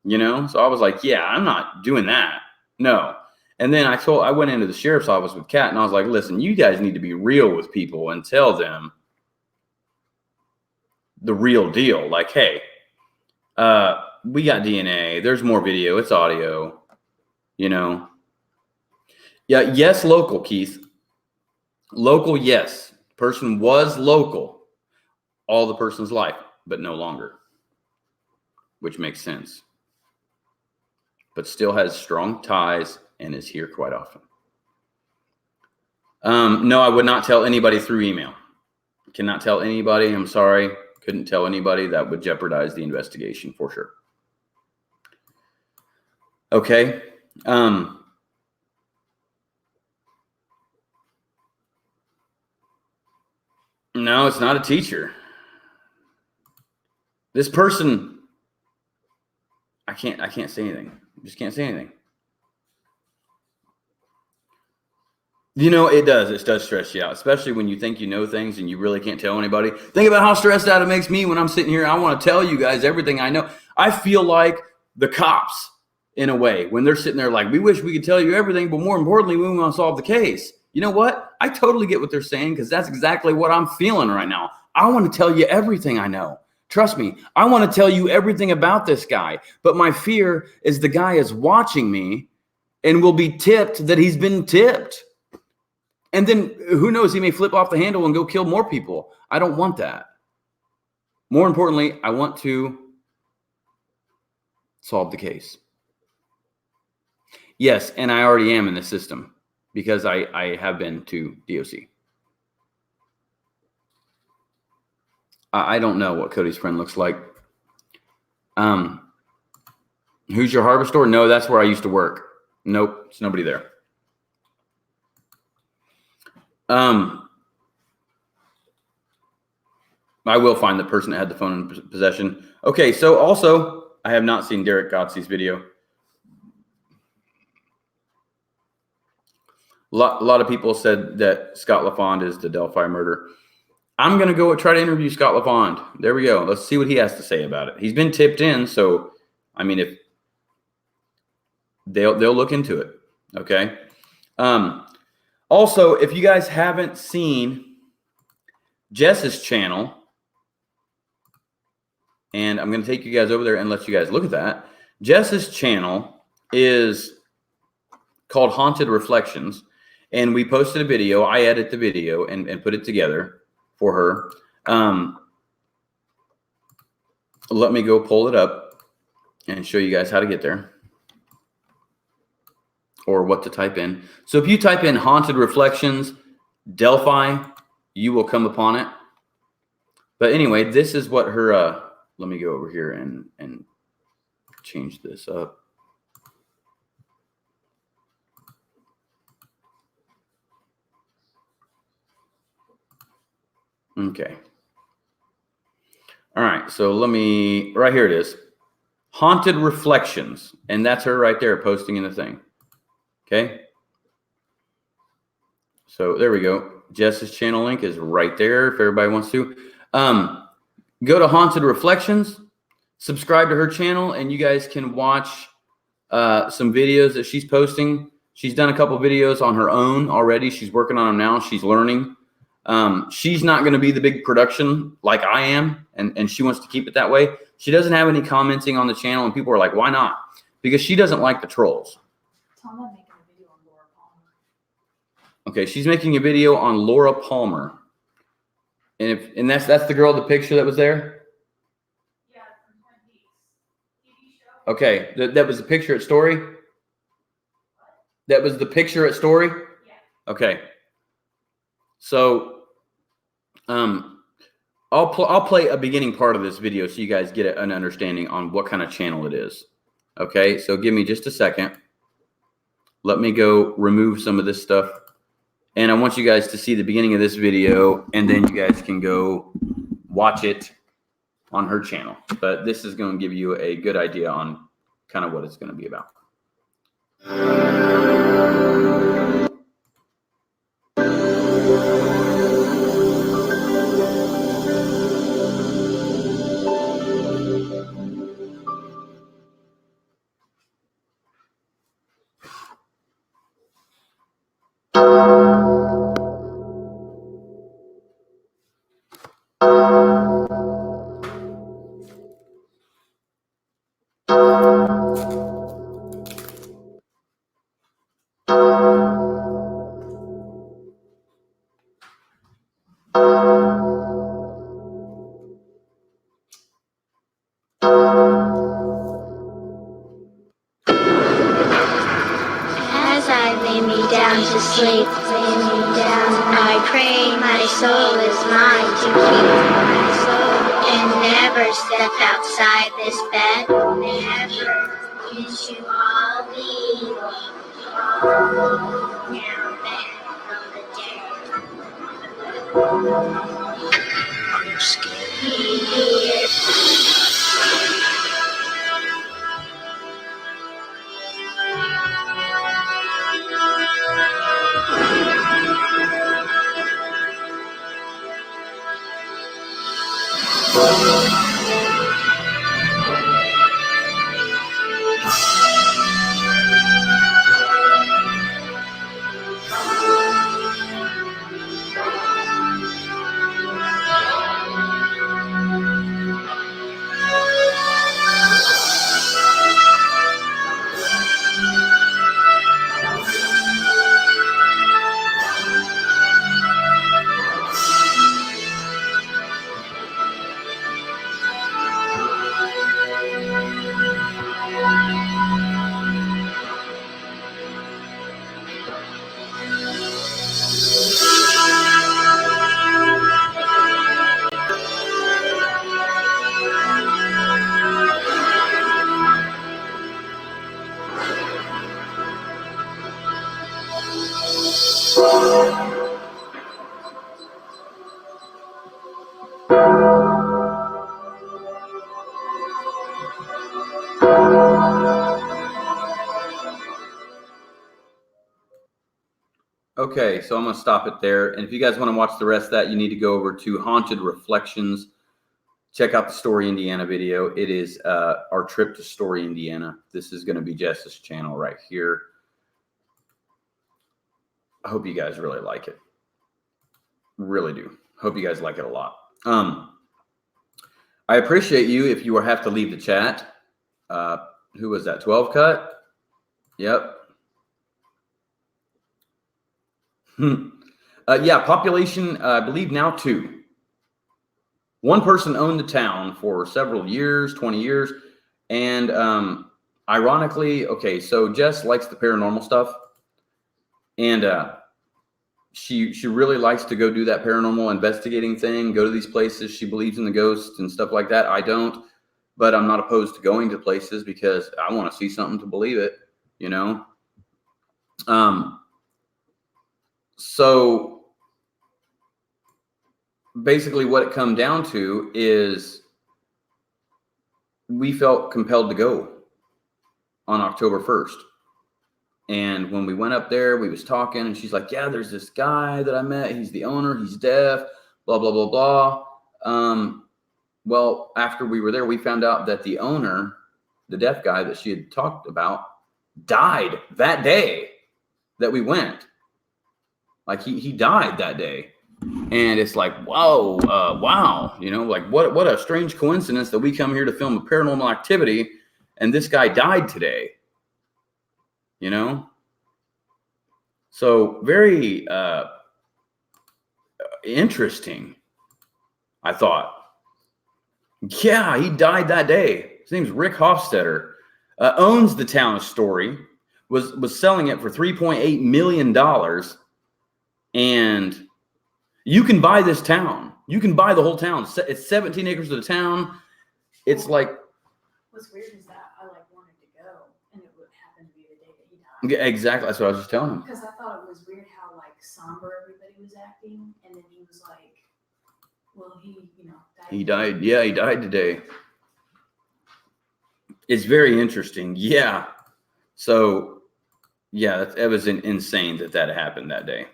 You know? So I was like, yeah, I'm not doing that. No. And then I went into the sheriff's office with Kat, and I was like, listen, you guys need to be real with people and tell them the real deal. Like, hey, we got DNA. There's more video. It's audio. You know? Yeah, yes, local, Keith. Local, yes. Person was local all the person's life, but no longer, which makes sense. But still has strong ties and is here quite often. No, I would not tell anybody through email. Cannot tell anybody. I'm sorry. Couldn't tell anybody. That would jeopardize the investigation for sure. Okay. No, it's not a teacher. This person, I can't say anything. Just can't say anything. You know, it does stress you out, especially when you think you know things and you really can't tell anybody. Think about how stressed out it makes me when I'm sitting here. I want to tell you guys everything I know. I feel like the cops in a way when they're sitting there like, we wish we could tell you everything, but more importantly, we want to solve the case. You know what? I totally get what they're saying, because that's exactly what I'm feeling right now. I want to tell you everything I know. Trust me, I want to tell you everything about this guy. But my fear is the guy is watching me and will be tipped that he's been tipped. And then who knows, he may flip off the handle and go kill more people. I don't want that. More importantly, I want to solve the case. Yes, and I already am in the system because I have been to DOC. I don't know what Cody's friend looks like. Who's your hardware store? No, that's where I used to work. Nope, it's nobody there. I will find the person that had the phone in possession. Okay, so also, I have not seen Derek Gottze's video. A lot of people said that Scott LaFond is the Delphi murder. I'm going to go try to interview Scott LaFond. There we go. Let's see what he has to say about it. He's been tipped in, so, I mean, if they'll look into it, okay? Also, if you guys haven't seen Jess's channel, and I'm going to take you guys over there and let you guys look at that. Jess's channel is called Haunted Reflections, and we posted a video. I edited the video and put it together for her. Let me go pull it up and show you guys how to get there or what to type in. So if you type in Haunted Reflections Delphi, you will come upon it. But anyway, this is what her, let me go over here and change this up. Okay. All right, so let me, right here it is. Haunted Reflections, and that's her right there posting in the thing. Okay. So there we go. Jess's channel link is right there if everybody wants to. Go to Haunted Reflections, subscribe to her channel, and you guys can watch some videos that she's posting. She's done a couple videos on her own already. She's working on them now. She's learning. She's not going to be the big production like I am, and she wants to keep it that way. She doesn't have any commenting on the channel, and people are like, why not? Because she doesn't like the trolls. Okay, she's making a video on Laura Palmer. And that's the girl, the picture that was there? Yeah, from Twin Peaks. TV show. Okay, that was the picture at Story? What? That was the picture at Story? Yeah. Okay. So I'll play a beginning part of this video so you guys get an understanding on what kind of channel it is. Okay, so give me just a second. Let me go remove some of this stuff. And I want you guys to see the beginning of this video, and then you guys can go watch it on her channel. But this is going to give you a good idea on kind of what it's going to be about. As I lay me down to sleep, I pray my soul is mine to keep, and never step outside this bed, never into all the evil, now back from the dead. Are you scared? Okay, so I'm going to stop it there. And if you guys want to watch the rest of that, you need to go over to Haunted Reflections. Check out the Story Indiana video. It is our trip to Story Indiana. This is going to be Jess's channel right here. I hope you guys really like it. Really do. Hope you guys like it a lot. I appreciate you if you have to leave the chat. Who was that? 12 cut? Yep. Yeah, population, I believe now 2. One person owned the town for several years, 20 years. And ironically, okay, so Jess likes the paranormal stuff. And she really likes to go do that paranormal investigating thing, go to these places. She believes in the ghosts and stuff like that. I don't, but I'm not opposed to going to places because I want to see something to believe it, you know? So basically what it come down to is we felt compelled to go on October 1st. And when we went up there, we was talking and she's like, yeah, there's this guy that I met. He's the owner. He's deaf, blah, blah, blah, blah. Well, after we were there, we found out that the owner, the deaf guy that she had talked about, died that day that we went. Like he died that day. And it's like, whoa, wow. You know, like what a strange coincidence that we come here to film a paranormal activity and this guy died today. You know? So very interesting, I thought. Yeah, he died that day. His name's Rick Hofstetter. Owns the town of Story. Was selling it for $3.8 million. And you can buy this town. You can buy the whole town. It's 17 acres of the town. It's like... What's weird is that I wanted to go, and it would happen to be the day that he died. Yeah, exactly. That's what I was just telling him. Because I thought it was weird how somber everybody was acting, and then he was like, "Well, he died." He died. Yeah, he died today. It's very interesting. Yeah. So, yeah, that was insane that happened that day.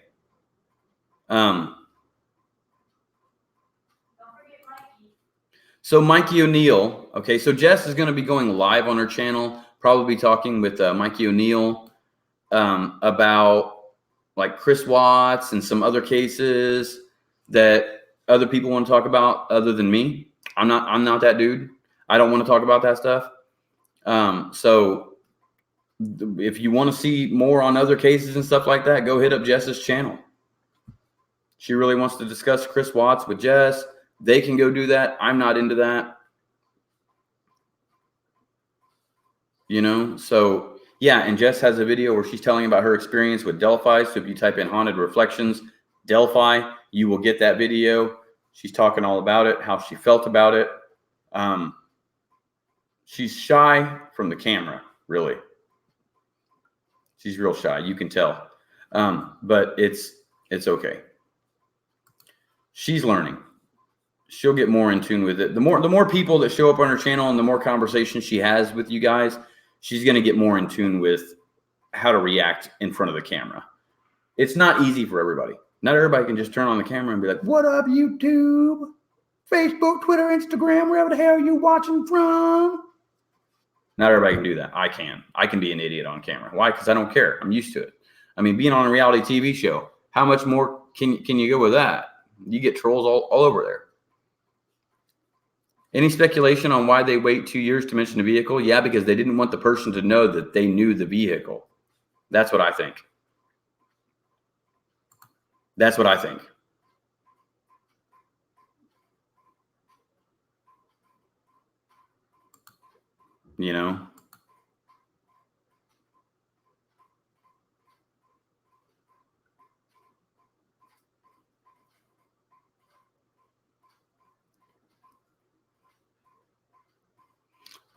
So Mikey O'Neill, okay, so Jess is going to be going live on her channel, probably talking with Mikey O'Neill about like Chris Watts and some other cases that other people want to talk about other than me. I'm not that dude. I don't want to talk about that stuff. So if you want to see more on other cases and stuff like that, go hit up Jess's channel. She really wants to discuss Chris Watts with Jess. They can go do that. I'm not into that. You know, so yeah. And Jess has a video where she's telling about her experience with Delphi. So if you type in Haunted Reflections, Delphi, you will get that video. She's talking all about it, how she felt about it. She's shy from the camera, really. She's real shy. You can tell. But it's okay. She's learning. She'll get more in tune with it. The more people that show up on her channel and the more conversation she has with you guys, she's going to get more in tune with how to react in front of the camera. It's not easy for everybody. Not everybody can just turn on the camera and be like, what up, YouTube? Facebook, Twitter, Instagram, wherever the hell you watching from? Not everybody can do that. I can. I can be an idiot on camera. Why? Because I don't care. I'm used to it. I mean, being on a reality TV show, how much more can you go with that? You get trolls all over there. Any speculation on why they wait 2 years to mention the vehicle? Yeah, because they didn't want the person to know that they knew the vehicle. That's what I think. That's what I think. You know?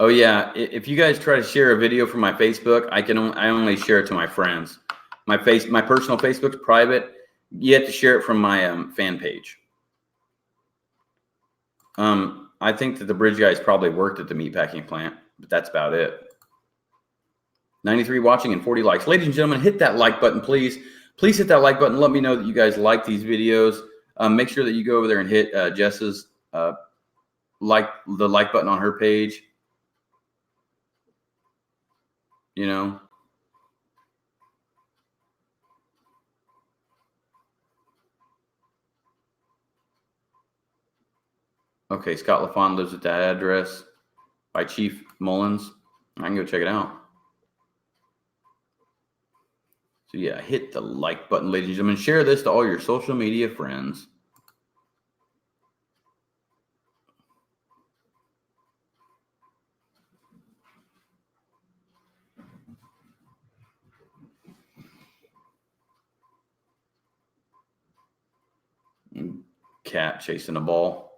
Oh yeah, if you guys try to share a video from my Facebook, I only share it to my friends. My personal Facebook's private. You have to share it from my fan page. I think that the bridge guys probably worked at the meatpacking plant, but that's about it. 93 watching and 40 likes. Ladies and gentlemen, hit that like button, please. Please hit that like button. Let me know that you guys like these videos. Make sure that you go over there and hit Jess's the like button on her page. You know. Okay, Scott LaFon lives at that address by Chief Mullins. I can go check it out. So yeah, hit the like button, ladies and gentlemen. Share this to all your social media friends. Cat chasing a ball.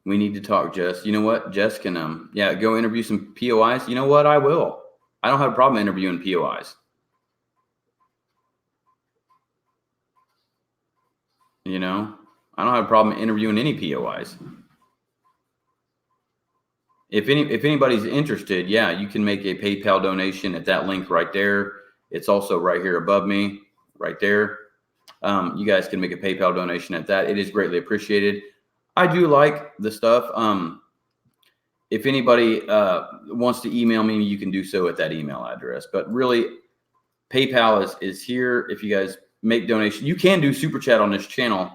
We need to talk, Jess. You know what? Jess can yeah, go interview some POIs. You know what? I will. I don't have a problem interviewing POIs. You know, I don't have a problem interviewing any POIs. If anybody's interested, yeah, you can make a PayPal donation at that link right there. It's also right here above me, right there. You guys can make a PayPal donation at that. It is greatly appreciated. I do like the stuff. If anybody wants to email me, you can do so at that email address. But really, PayPal is here. If you guys make donations, you can do super chat on this channel.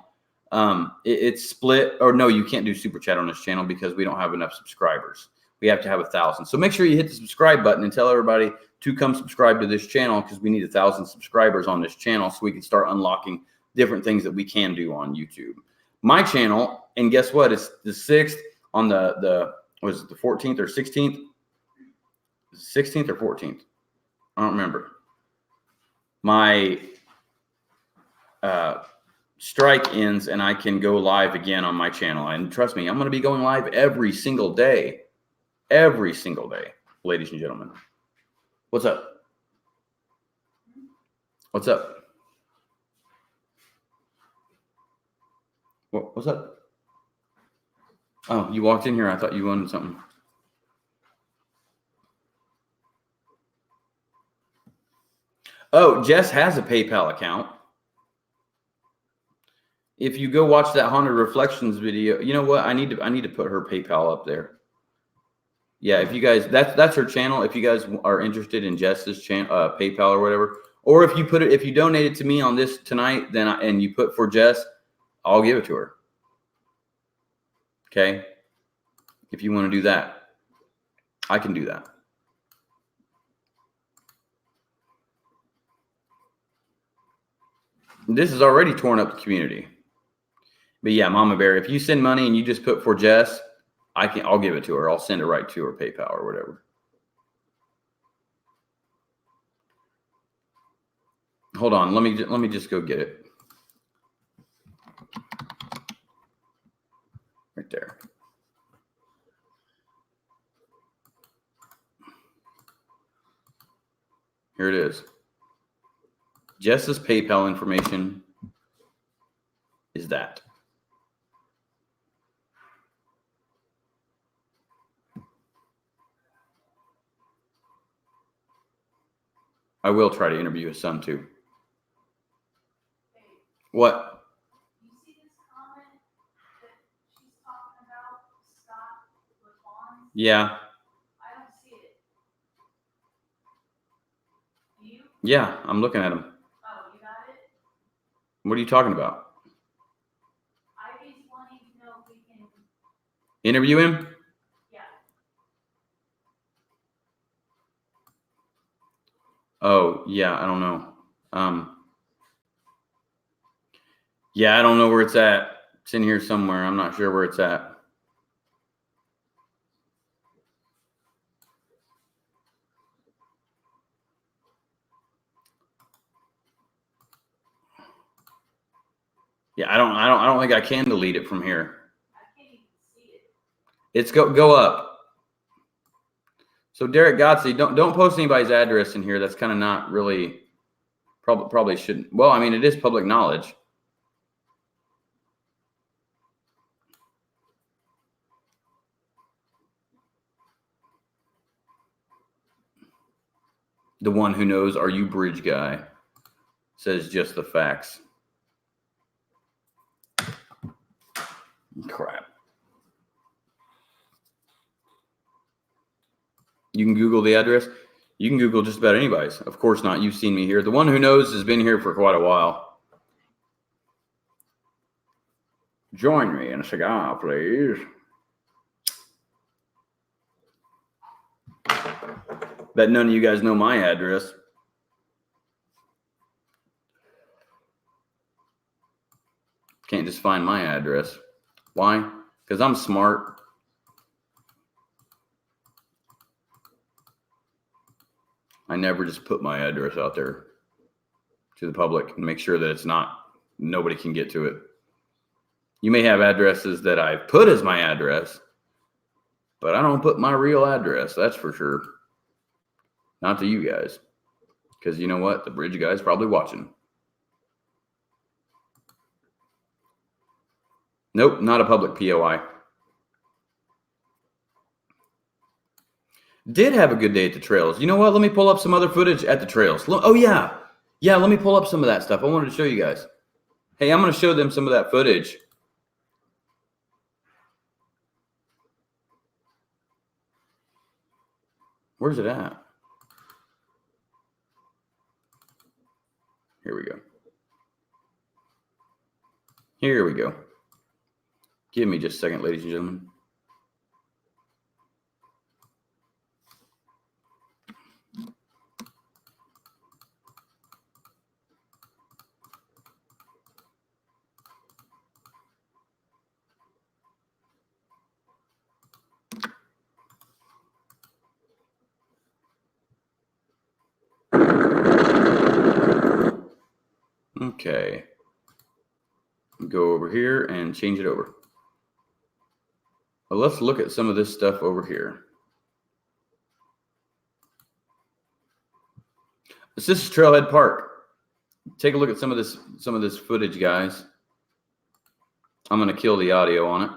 It's split, or no, you can't do super chat on this channel because we don't have enough subscribers. We have to have 1,000. So make sure you hit the subscribe button and tell everybody to come subscribe to this channel, because we need 1,000 subscribers on this channel so we can start unlocking different things that we can do on YouTube. My channel, and guess what? It's the 6th on was it the 14th or 16th? 16th or 14th? I don't remember. My strike ends and I can go live again on my channel. And trust me, I'm going to be going live every single day, ladies and gentlemen. What's up? What's up? What's up? Oh, you walked in here. I thought you wanted something. Oh, Jess has a PayPal account. If you go watch that Haunted Reflections video, you know what? I need to put her PayPal up there. Yeah, if you guys, that's her channel. If you guys are interested in Jess's channel, PayPal or whatever, or if you donate it to me on this tonight, then and you put for Jess, I'll give it to her. Okay. If you want to do that, I can do that. This has already torn up the community. But yeah, Mama Bear, if you send money and you just put for Jess, I'll give it to her. I'll send it right to her PayPal or whatever. Hold on, let me just go get it. Right there. Here it is. Jess's PayPal information is that. I will try to interview his son too. What? You see this comment that she's talking about, Scott LaFon? Yeah. I don't see it. Do you? Yeah, I'm looking at him. Oh, you got it? What are you talking about? Ivy's wanting to know if we can, Interview him? yeah. Oh, yeah, I don't know. Yeah, I don't know where it's at. It's in here somewhere. I'm not sure where it's at. Yeah, I don't think I can delete it from here. I can't even see it. It's go up. So Derek Gotsey, don't post anybody's address in here. That's kind of not really, probably shouldn't. Well, I mean, it is public knowledge. The one who knows, are you bridge guy? Says just the facts. Crap. You can Google the address. You can Google just about anybody's. Of course not. You've seen me here. The one who knows has been here for quite a while. Join me in a cigar, please. Bet none of you guys know my address. Can't just find my address. Why? Because I'm smart. I never just put my address out there to the public and make sure that it's not, nobody can get to it. You may have addresses that I've put as my address, but I don't put my real address, that's for sure. Not to you guys. Because you know what? The bridge guy's probably watching. Nope, not a public POI. Did have a good day at the trails. You know what? Let me pull up some other footage at the trails. Oh, yeah. Yeah, let me pull up some of that stuff. I wanted to show you guys. Hey, I'm going to show them some of that footage. Where's it at? Here we go. Here we go. Give me just a second, ladies and gentlemen. Okay. Go over here and change it over. Well, let's look at some of this stuff over here. This is Trailhead Park. Take a look at some of this footage, guys. I'm going to kill the audio on it.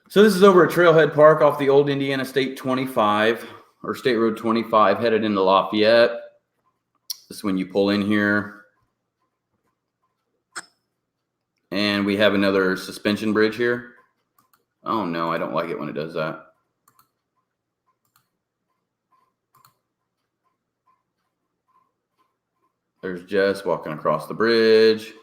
So this is over at Trailhead Park off the old Indiana State 25 or State Road 25 headed into Lafayette. This is when you pull in here. And we have another suspension bridge here. Oh no, I don't like it when it does that. There's Jess walking across the bridge.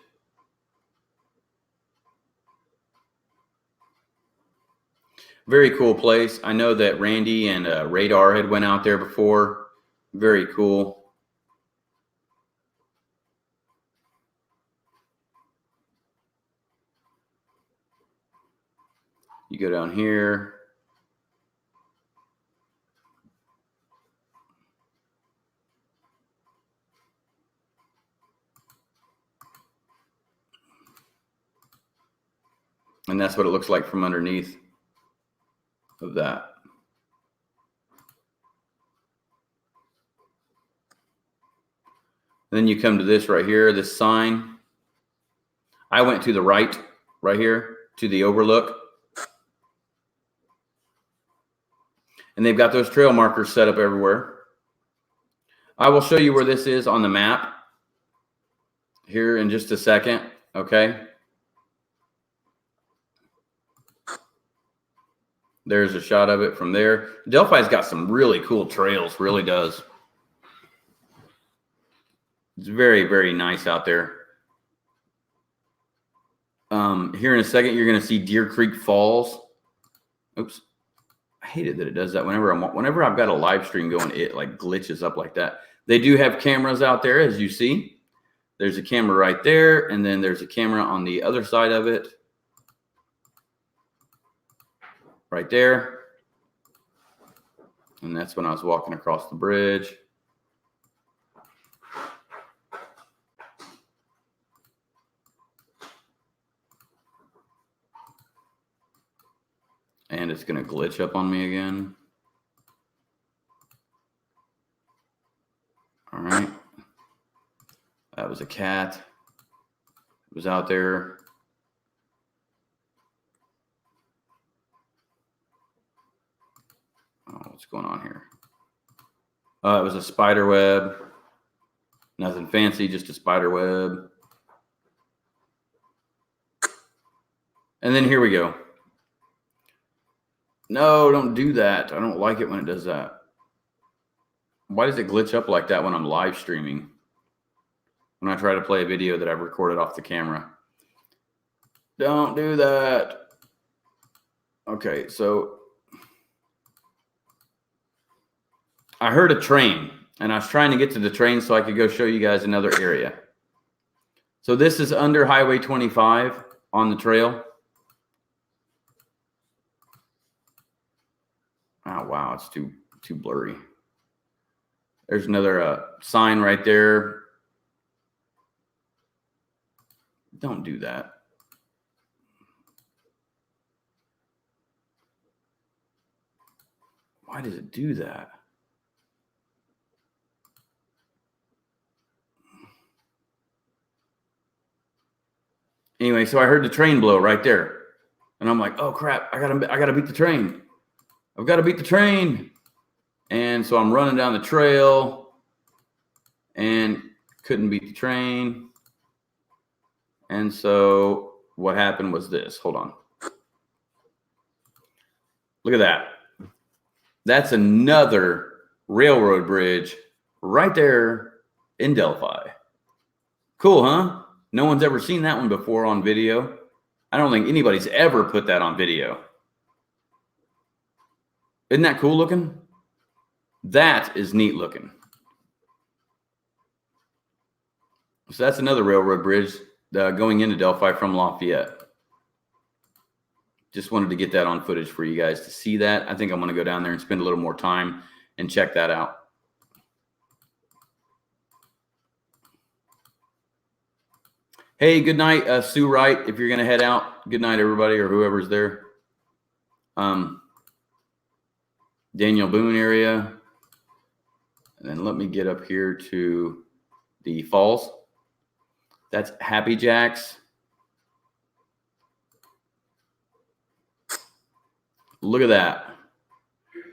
Very cool place. I know that Randy and Radar had went out there before. Very cool. You go down here. And that's what it looks like from underneath of that. Then you come to this right here, this sign. I went to the right here to the overlook. And they've got those trail markers set up everywhere. I will show you where this is on the map here in just a second, okay? There's a shot of it from there. Delphi's got some really cool trails, really does. It's very, very nice out there. Here in a second, you're going to see Deer Creek Falls. Oops. I hate it that it does that. Whenever I've got a live stream going, it like glitches up like that. They do have cameras out there, as you see. There's a camera right there, and then there's a camera on the other side of it. Right there. And that's when I was walking across the bridge. And it's going to glitch up on me again. All right. That was a cat. It was out there. What's going on here? It was a spider web. Nothing fancy, just a spider web. And then here we go. No, don't do that. I don't like it when it does that. Why does it glitch up like that when I'm live streaming? When I try to play a video that I've recorded off the camera. Don't do that. Okay, so I heard a train, and I was trying to get to the train so I could go show you guys another area. So this is under Highway 25 on the trail. Oh, wow, it's too blurry. There's another sign right there. Don't do that. Why does it do that? Anyway, so I heard the train blow right there. And I'm like, oh crap, I gotta beat the train. I've got to beat the train. And so I'm running down the trail and couldn't beat the train. And so what happened was this. Hold on. Look at that. That's another railroad bridge right there in Delphi. Cool, huh? No one's ever seen that one before on video. I don't think anybody's ever put that on video. Isn't that cool looking? That is neat looking. So that's another railroad bridge going into Delphi from Lafayette. Just wanted to get that on footage for you guys to see that. I think I'm going to go down there and spend a little more time and check that out. Hey, good night, Sue Wright. If you're going to head out, good night, everybody, or whoever's there. Daniel Boone area. And then let me get up here to the falls. That's Happy Jacks. Look at that.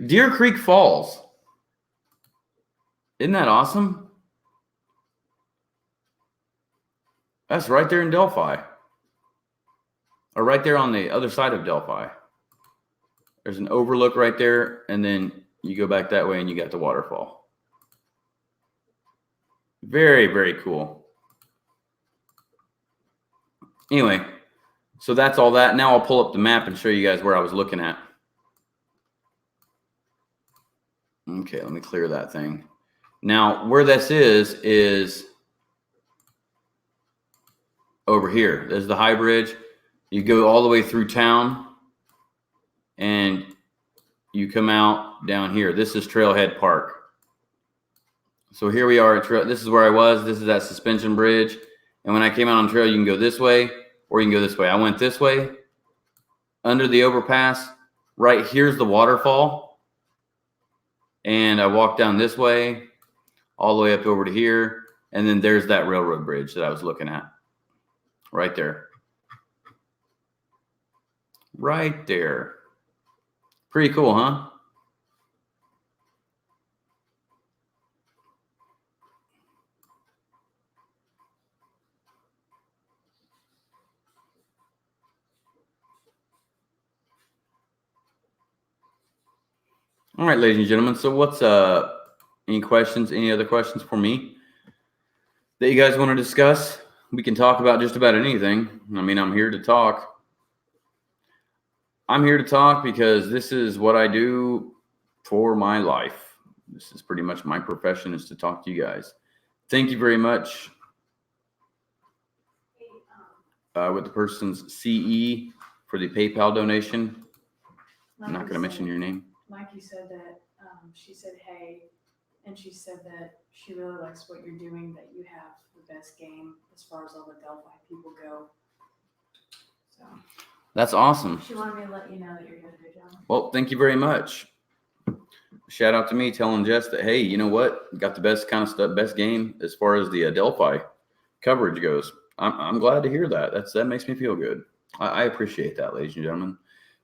Deer Creek Falls. Isn't that awesome? That's right there in Delphi. Or right there on the other side of Delphi. There's an overlook right there, and then you go back that way and you got the waterfall. Very, very cool. Anyway, so that's all that. Now I'll pull up the map and show you guys where I was looking at. Okay, let me clear that thing. Now, where this is over here. There's the High Bridge. You go all the way through town, and you come out down here. This is Trailhead Park. So here we are at trail. This is where I was. This is that suspension bridge. And when I came out on trail, you can go this way or you can go this way. I went this way under the overpass. Right here's the waterfall. And I walked down this way all the way up over to here. And then there's that railroad bridge that I was looking at right there. Right there. Pretty cool, huh? All right, ladies and gentlemen. So what's any questions, any other questions for me that you guys want to discuss? We can talk about just about anything. I mean, I'm here to talk. I'm here to talk because this is what I do for my life. This is pretty much my profession, is to talk to you guys. Thank you very much. With the person's CE for the PayPal donation. I'm not going to mention your name. Mikey said that she said hey, and she said that she really likes what you're doing, that you have the best game as far as all the Delphi people go. So That's awesome. she wanted me to let you know that you're doing a good job. Well, thank you very much. Shout out to me telling Jess that, hey, you know what? Got the best kind of stuff, best game as far as the Delphi coverage goes. I'm glad to hear that. That makes me feel good. I appreciate that, ladies and gentlemen.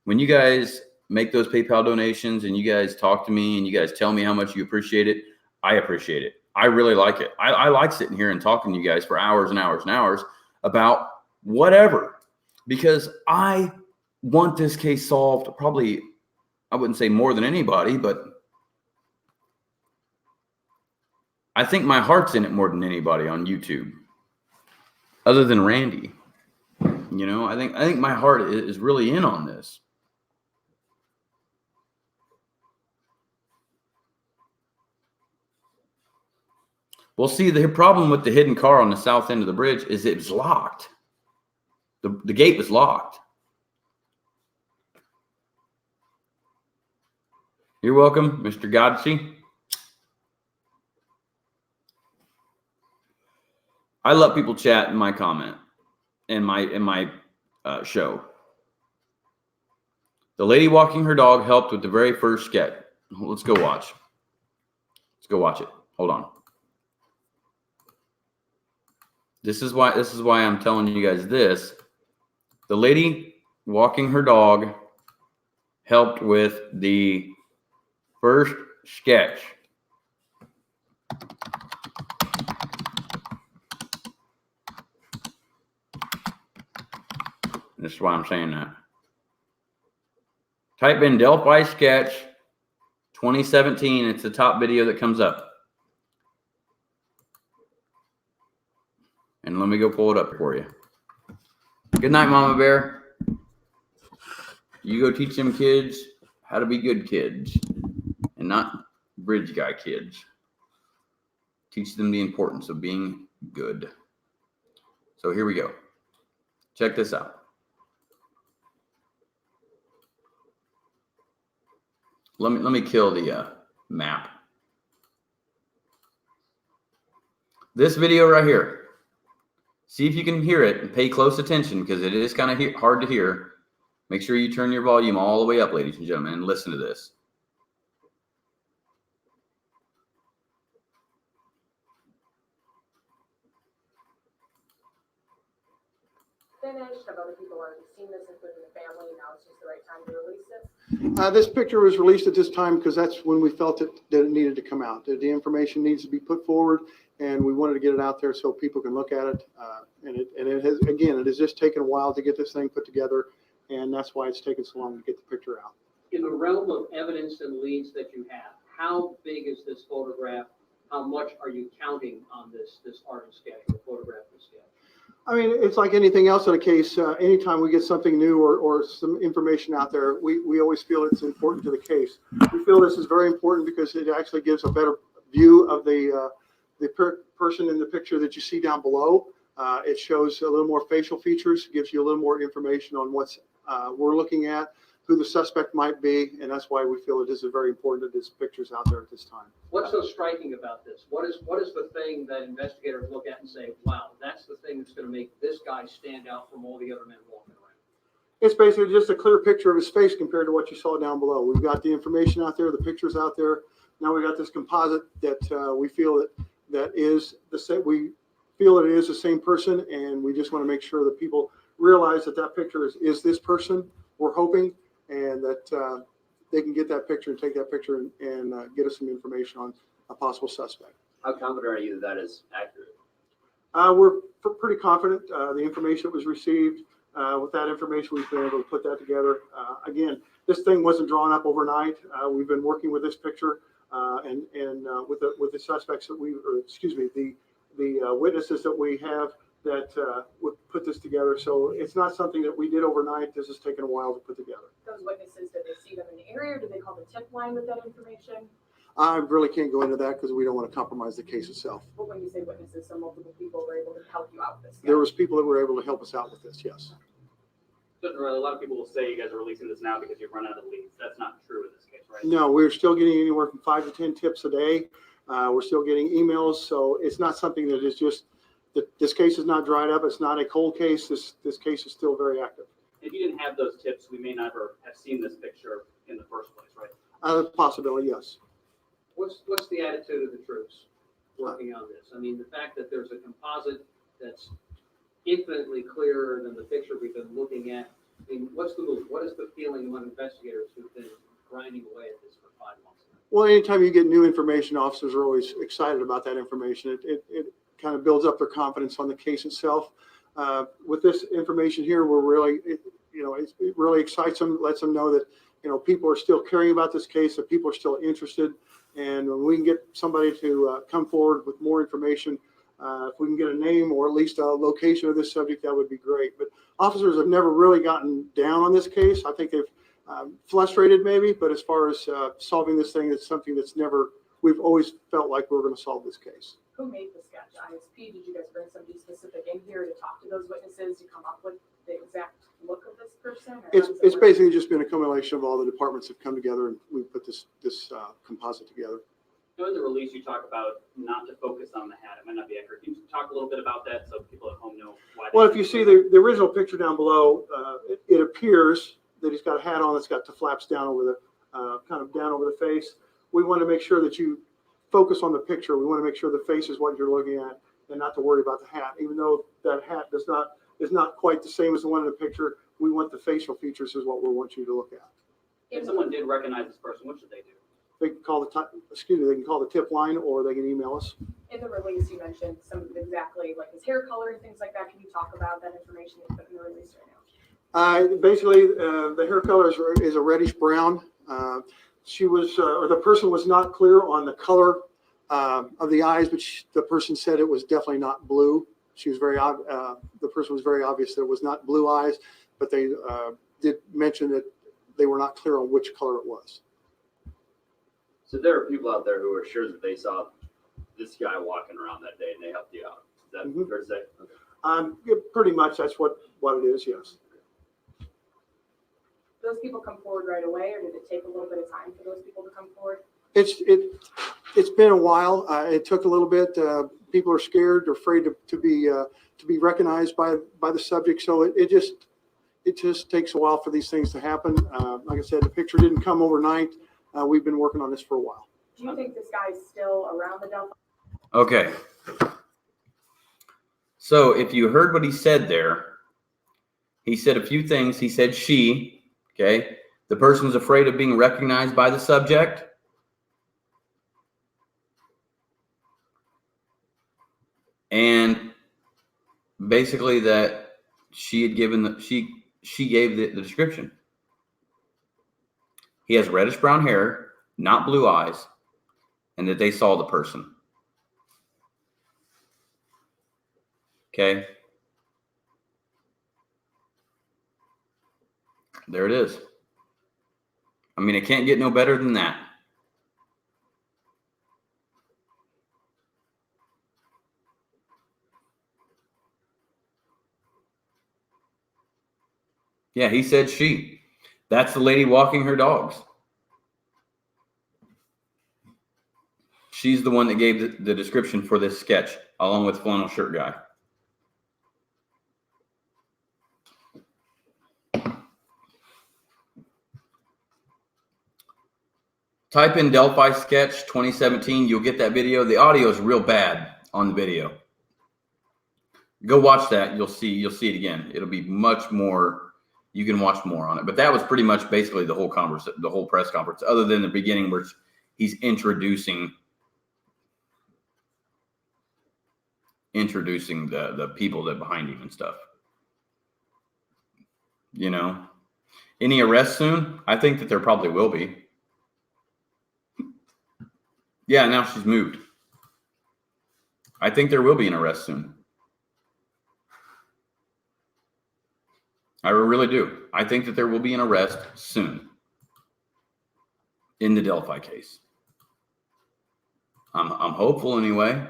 When you guys make those PayPal donations and you guys talk to me and you guys tell me how much you appreciate it, I appreciate it. I really like it. I like sitting here and talking to you guys for hours and hours and hours about whatever, because I want this case solved probably, I wouldn't say more than anybody, but I think my heart's in it more than anybody on YouTube, other than Randy. You know, I think my heart is really in on this. Well, see, the problem with the hidden car on the south end of the bridge is it's locked. The gate was locked. You're welcome, Mr. Godsey. I let people chat in my comment, in my show. The lady walking her dog helped with the very first sketch. Let's go watch. Let's go watch it. Hold on. This is why I'm telling you guys this. The lady walking her dog helped with the first sketch. This is why I'm saying that. Type in Delphi sketch 2017. It's the top video that comes up. And let me go pull it up for you. Good night, Mama Bear. You go teach them kids how to be good kids and not bridge guy kids. Teach them the importance of being good. So here we go. Check this out. Let me kill the map. This video right here. See if you can hear it and pay close attention, because it is kind of hard to hear. Make sure you turn your volume all the way up, ladies and gentlemen, and listen to this. Finished? Have other people already seen this, including the family? Now it's just the right time to release it? This picture was released at this time because that's when we felt that it needed to come out. That the information needs to be put forward, and we wanted to get it out there so people can look at it. And it has, again, it has just taken a while to get this thing put together, and that's why it's taken so long to get the picture out. In the realm of evidence and leads that you have, how big is this photograph? How much are you counting on this artist sketch or photograph sketch? I mean, it's like anything else in a case. Anytime we get something new or some information out there, we always feel it's important to the case. We feel this is very important because it actually gives a better view of the person in the picture that you see down below. It shows a little more facial features, gives you a little more information on what's we're looking at, who the suspect might be, and that's why we feel it is very important that this picture's out there at this time. What's so striking about this? What is the thing that investigators look at and say, wow, that's the thing that's going to make this guy stand out from all the other men walking around? It's basically just a clear picture of his face compared to what you saw down below. We've got the information out there, the pictures out there. Now we got this composite that we feel that is the same. We feel it is the same person, and we just want to make sure that people realize that that picture is this person. We're hoping, and that they can get that picture and take that picture and get us some information on a possible suspect. How confident are you that is accurate? We're pretty confident. The information that was received, with that information, we've been able to put that together. Again, this thing wasn't drawn up overnight. We've been working with this picture and with the suspects that the witnesses that we have that would put this together. So it's not something that we did overnight. This has taken a while to put together. Those witnesses, did they see them in the area, or did they call the tip line with that information? I really can't go into that because we don't want to compromise the case itself. But when you say witnesses, so multiple people were able to help you out with this? There was people that were able to help us out with this, yes. A lot of people will say you guys are releasing this now because you've run out of leads. That's not true in this case, right? No, we're still getting anywhere from 5 to 10 tips a day. We're still getting emails, so it's not something that is just this case is not dried up. It's not a cold case. This case is still very active. If you didn't have those tips, we may never have seen this picture in the first place, right? Possibility, yes. What's the attitude of the troops working on this? I mean, the fact that there's a composite that's infinitely clearer than the picture we've been looking at, I mean, what's the move? What is the feeling among investigators who've been grinding away at this for 5 months? Well, anytime you get new information, officers are always excited about that information. It kind of builds up their confidence on the case itself. With this information here, we're really, it really excites them, lets them know that, people are still caring about this case, that people are still interested. And when we can get somebody to come forward with more information, if we can get a name or at least a location of this subject, that would be great. But officers have never really gotten down on this case. I think they've frustrated maybe, but as far as solving this thing, it's something that's we've always felt like we're going to solve this case. Who made the sketch? ISP, did you guys bring somebody specific in here to talk to those witnesses to come up with the exact look of this person? It's basically just been a combination of all the departments have come together and we put this composite together. In the release, you talk about not to focus on the hat. It might not be accurate. Can you talk a little bit about that so people at home know why? Well, if you see the original picture down below, it appears that he's got a hat on that's got the flaps down over the kind of down over the face. We want to make sure that you focus on the picture. We want to make sure the face is what you're looking at and not to worry about the hat. Even though that hat is not quite the same as the one in the picture, we want the facial features is what we want you to look at. If someone did recognize this person, what should they do? They can call they can call the tip line or they can email us. In the release, you mentioned some of exactly like his hair color and things like that. Can you talk about that information you put in the release right now? Basically, the hair color is a reddish brown. She was, or the person was not clear on the color of the eyes, but the person said it was definitely not blue. She was the person was very obvious that it was not blue eyes, but they did mention that they were not clear on which color it was. So there are people out there who are sure that they saw this guy walking around that day and they helped you out. Is that fair to say? Okay. Pretty much that's what it is, yes. Those people come forward right away, or did it take a little bit of time for those people to come forward? It's been a while. It took a little bit. People are scared or afraid to be recognized by the subject. So it just takes a while for these things to happen. Like I said, the picture didn't come overnight. We've been working on this for a while. Do you think this guy's still around the Delphi? Okay. So if you heard what he said there, he said a few things. He said she, okay, the person's afraid of being recognized by the subject. And basically that she had given she gave the description. He has reddish brown hair, not blue eyes, and that they saw the person. Okay. There it is. I mean, it can't get no better than that. Yeah, he said she. That's the lady walking her dogs. She's the one that gave the description for this sketch, along with flannel shirt guy. Type in Delphi sketch 2017. You'll get that video. The audio is real bad on the video. Go watch that. You'll see it again. It'll be much more. You can watch more on it. But that was pretty much basically the whole press conference, other than the beginning where he's introducing the people that behind him and stuff. You know, any arrests soon? I think that there probably will be. Yeah, now she's moved. I think there will be an arrest soon. I really do. I think that there will be an arrest soon in the Delphi case. I'm hopeful anyway.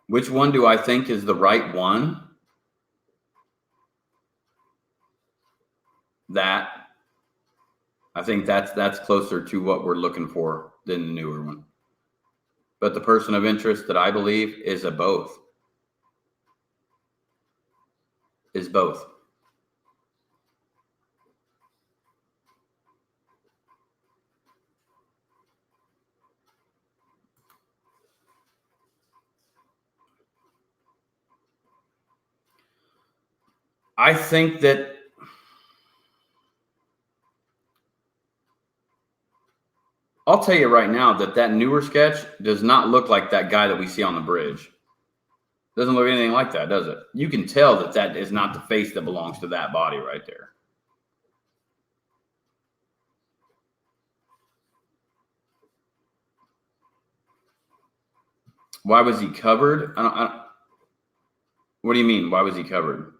Which one do I think is the right one? I think that's closer to what we're looking for than the newer one. But the person of interest that I believe is both. Is both. I think that I'll tell you right now that newer sketch does not look like that guy that we see on the bridge. Doesn't look anything like that, does it? You can tell that is not the face that belongs to that body right there. Why was he covered? What do you mean? Why was he covered?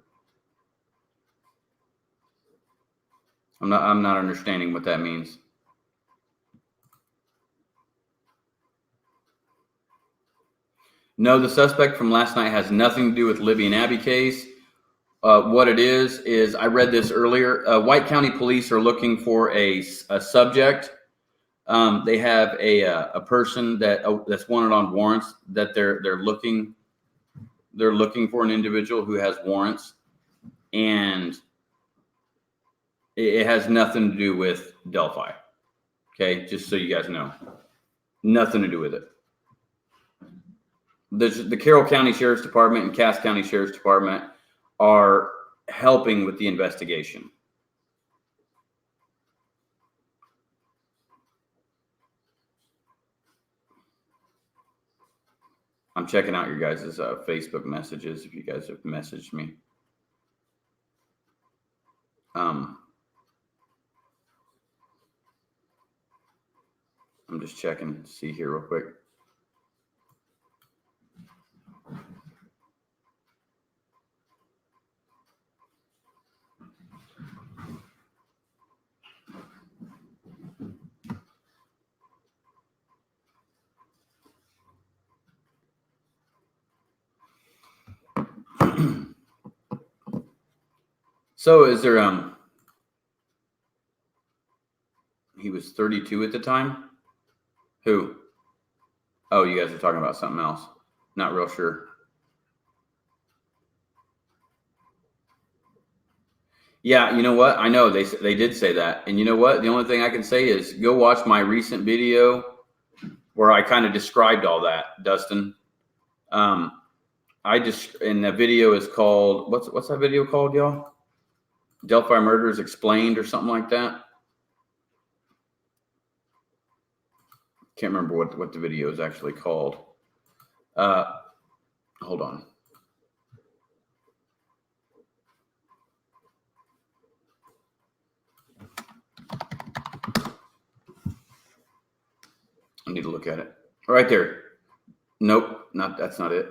I'm not understanding what that means. No, the suspect from last night has nothing to do with Libby and Abby case. What it is I read this earlier. White County Police are looking for a subject. They have a person that's wanted on warrants that they're looking for an individual who has warrants, and it has nothing to do with Delphi. Okay, just so you guys know, nothing to do with it. The Carroll County Sheriff's Department and Cass County Sheriff's Department are helping with the investigation. I'm checking out your guys' Facebook messages if you guys have messaged me. I'm just checking to see here real quick. So is there he was 32 at the time? Who? Oh, you guys are talking about something else. Not real sure. Yeah, you know what? I know they did say that. And you know what? The only thing I can say is go watch my recent video where I kind of described all that, Dustin. And the video is called, what's that video called, y'all? Delphi Murders Explained or something like that. Can't remember what the video is actually called. Hold on. I need to look at it. Right there. Nope, that's not it.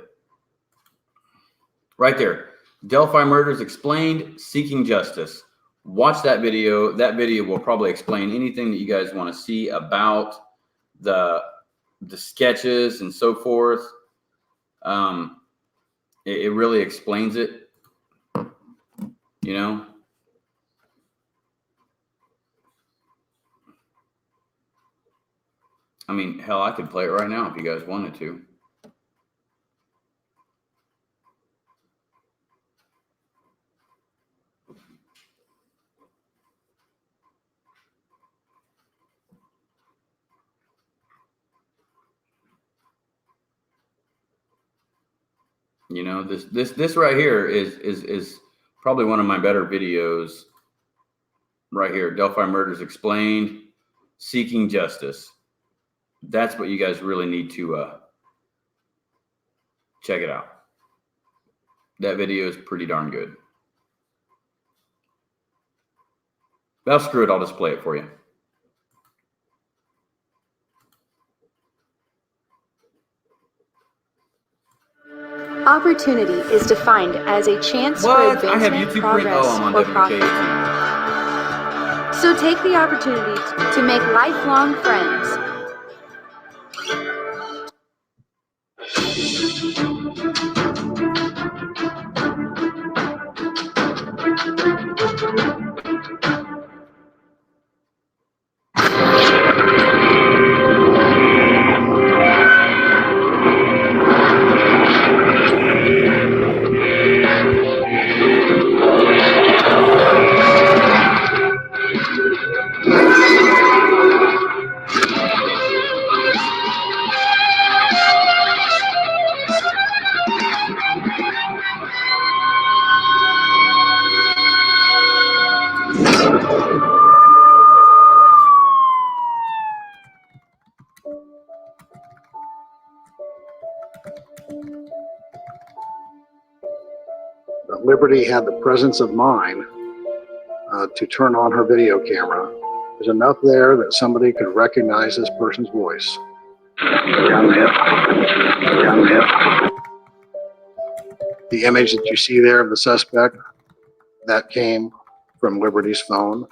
Right there. Delphi Murders Explained, Seeking Justice. Watch that video. That video will probably explain anything that you guys want to see about the sketches and so forth. It really explains it, you know. I mean, hell, I could play it right now if you guys wanted to. You know, this right here is probably one of my better videos. Right here, Delphi Murders Explained, Seeking Justice. That's what you guys really need to check it out. That video is pretty darn good. Well, screw it. I'll just play it for you. Opportunity is defined as a chance for advancement, progress, or profit. So take the opportunity to make lifelong friends. But Liberty had the presence of mind to turn on her video camera. There's enough there that somebody could recognize this person's voice. The image that you see there of the suspect, that came from Liberty's phone.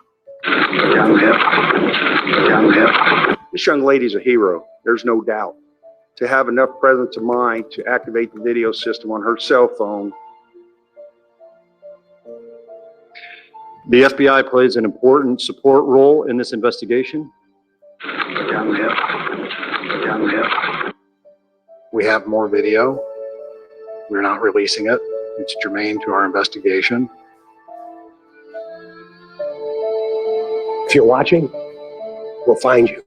This young lady's a hero, there's no doubt. To have enough presence of mind to activate the video system on her cell phone. The FBI plays an important support role in this investigation. We have more video. We're not releasing it. It's germane to our investigation. If you're watching, we'll find you.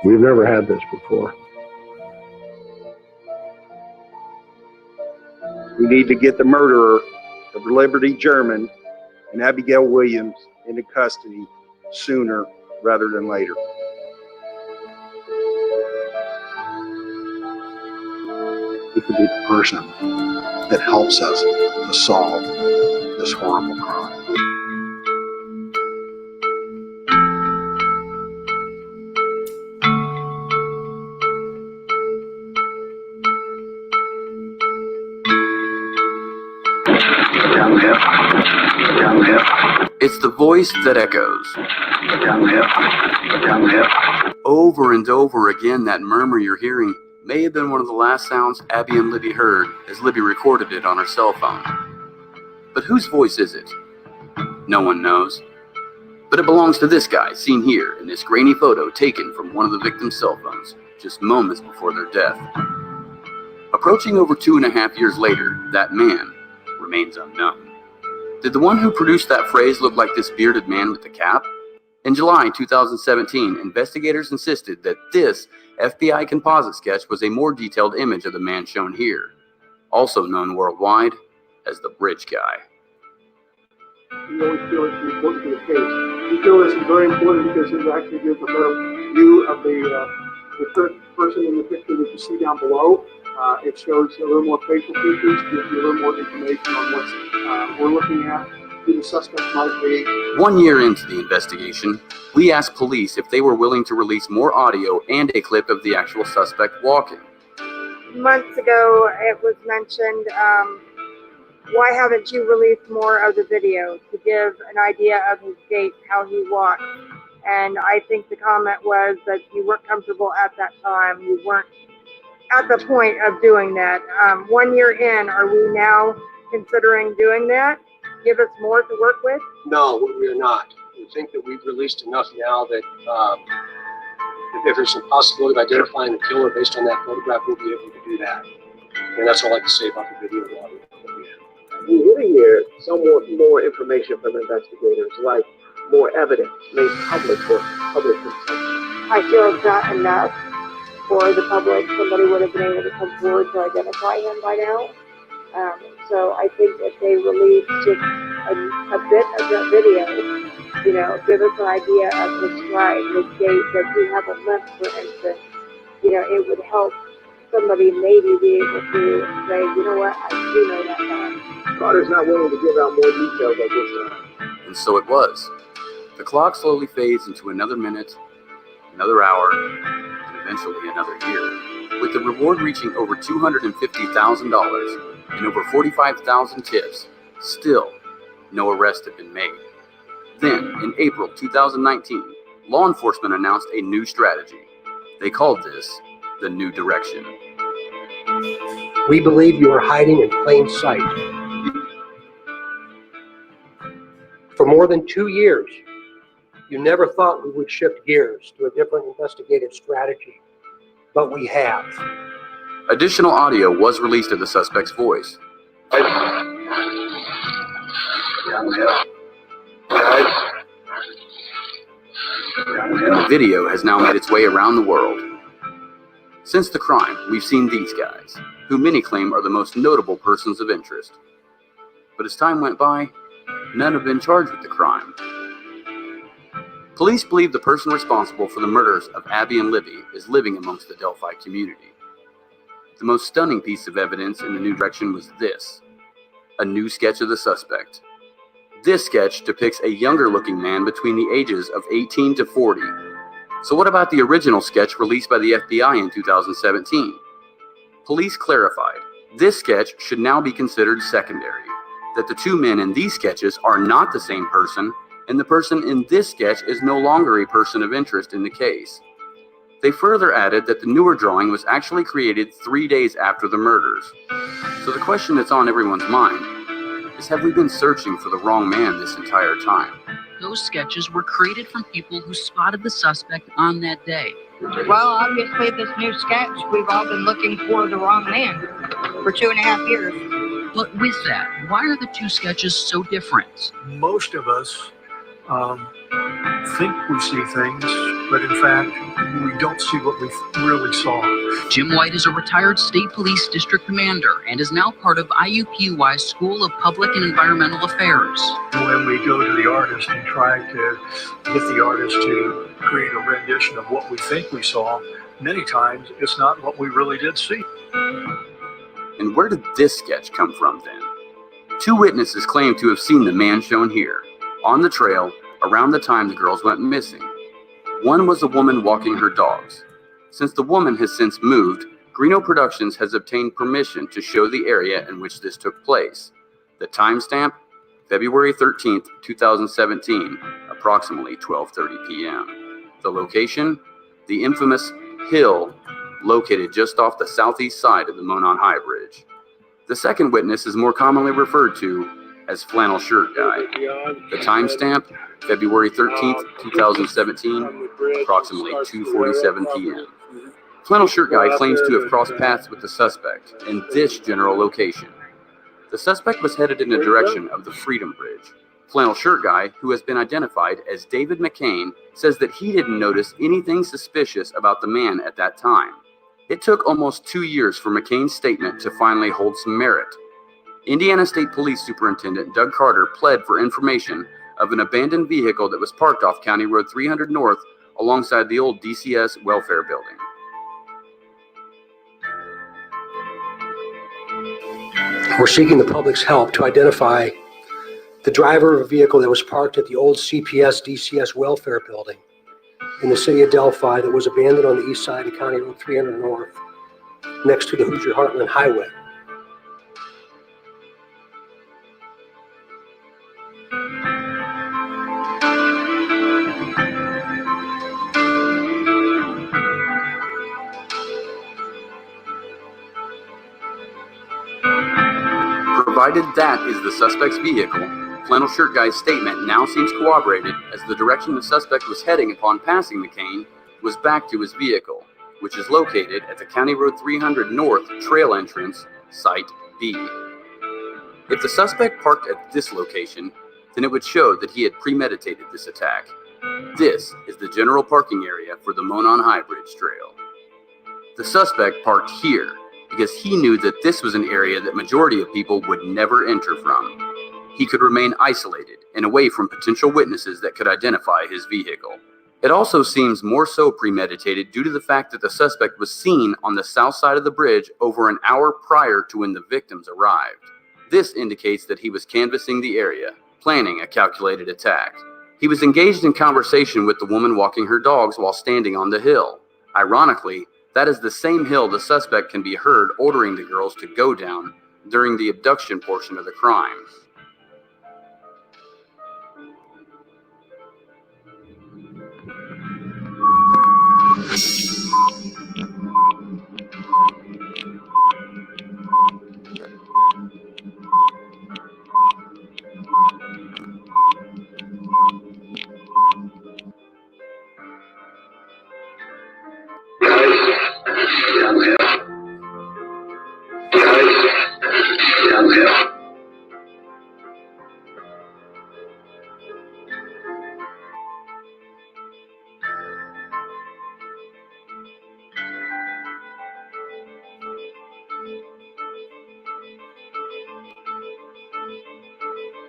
We've never had this before. We need to get the murderer of Liberty German and Abigail Williams into custody sooner rather than later. It could be the person that helps us to solve this horrible crime. It's the voice that echoes. Over and over again, that murmur you're hearing may have been one of the last sounds Abby and Libby heard as Libby recorded it on her cell phone. But whose voice is it? No one knows. But it belongs to this guy, seen here in this grainy photo taken from one of the victim's cell phones, just moments before their death. Approaching over 2.5 years later, that man remains unknown. Did the one who produced that phrase look like this bearded man with the cap? In July 2017, investigators insisted that this FBI composite sketch was a more detailed image of the man shown here, also known worldwide as the Bridge Guy. We always feel it's important to the case. We feel this is very important because it actually gives a better view of the person in the picture that you see down below. It shows a little more facial features, gives you a little more information on what we're looking at, who the suspect might be. 1 year into the investigation, we asked police if they were willing to release more audio and a clip of the actual suspect walking. Months ago, it was mentioned, why haven't you released more of the video to give an idea of his gait, how he walked? And I think the comment was that you weren't comfortable at that time. You weren't at the point of doing that. 1 year in, are we now considering doing that? Give us more to work with? No, we're not. We think that we've released enough now that if there's a possibility of identifying the killer based on that photograph, we'll be able to do that. And that's all I can say about the video and audio that we have. We really hear somewhat more information from investigators, like more evidence made public for public consumption. I feel it's not enough for the public. Somebody would have been able to come forward to identify him by now. So I think if they release just a bit of that video, you know, give us an idea of his stride, his gait, that he have a limp, for instance, you know, it would help somebody maybe be able to say, you know what, I do know that guy. Carter's not willing to give out more details at this time. And so it was. The clock slowly fades into another minute, another hour, and eventually another year, with the reward reaching over $250,000 and over 45,000 tips. Still, no arrests have been made. Then, in April 2019, law enforcement announced a new strategy. They called this the New Direction. We believe you are hiding in plain sight. For more than 2 years, you never thought we would shift gears to a different investigative strategy, but we have. Additional audio was released of the suspect's voice. The video has now made its way around the world. Since the crime, we've seen these guys, who many claim are the most notable persons of interest. But as time went by, none have been charged with the crime. Police believe the person responsible for the murders of Abby and Libby is living amongst the Delphi community. The most stunning piece of evidence in the new direction was this: a new sketch of the suspect. This sketch depicts a younger-looking man between the ages of 18 to 40. So what about the original sketch released by the FBI in 2017? Police clarified, this sketch should now be considered secondary, that the two men in these sketches are not the same person, and the person in this sketch is no longer a person of interest in the case. They further added that the newer drawing was actually created 3 days after the murders. So the question that's on everyone's mind is, have we been searching for the wrong man this entire time? Those sketches were created from people who spotted the suspect on that day. Well, obviously, this new sketch, we've all been looking for the wrong man for 2.5 years. But with that, why are the two sketches so different? Most of us think we see things, but in fact, we don't see what we really saw. Jim White is a retired state police district commander and is now part of IUPUI's School of Public and Environmental Affairs. When we go to the artist and try to get the artist to create a rendition of what we think we saw, many times it's not what we really did see. And where did this sketch come from then? Two witnesses claim to have seen the man shown here, on the trail, around the time the girls went missing. One was a woman walking her dogs. Since the woman has since moved, Greeno Productions has obtained permission to show the area in which this took place. The timestamp, February 13th, 2017, approximately 12:30 p.m. The location, the infamous hill located just off the southeast side of the Monon High Bridge. The second witness is more commonly referred to as Flannel Shirt Guy. The timestamp, February 13th, 2017, approximately 2:47 p.m. Flannel Shirt Guy claims to have crossed paths with the suspect in this general location. The suspect was headed in the direction of the Freedom Bridge. Flannel Shirt Guy, who has been identified as David McCain, says that he didn't notice anything suspicious about the man at that time. It took almost 2 years for McCain's statement to finally hold some merit. Indiana State Police Superintendent Doug Carter pled for information of an abandoned vehicle that was parked off County Road 300 North alongside the old DCS welfare building. We're seeking the public's help to identify the driver of a vehicle that was parked at the old CPS DCS welfare building in the city of Delphi that was abandoned on the east side of County Road 300 North next to the Hoosier Heartland Highway. Provided that is the suspect's vehicle, Flannel Shirt Guy's statement now seems corroborated, as the direction the suspect was heading upon passing McCain was back to his vehicle, which is located at the County Road 300 North trail entrance, Site B. If the suspect parked at this location, then it would show that he had premeditated this attack. This is the general parking area for the Monon High Bridge Trail. The suspect parked here because he knew that this was an area that majority of people would never enter from. He could remain isolated and away from potential witnesses that could identify his vehicle. It also seems more so premeditated due to the fact that the suspect was seen on the south side of the bridge over an hour prior to when the victims arrived. This indicates that he was canvassing the area, planning a calculated attack. He was engaged in conversation with the woman walking her dogs while standing on the hill. Ironically, that is the same hill the suspect can be heard ordering the girls to go down during the abduction portion of the crime.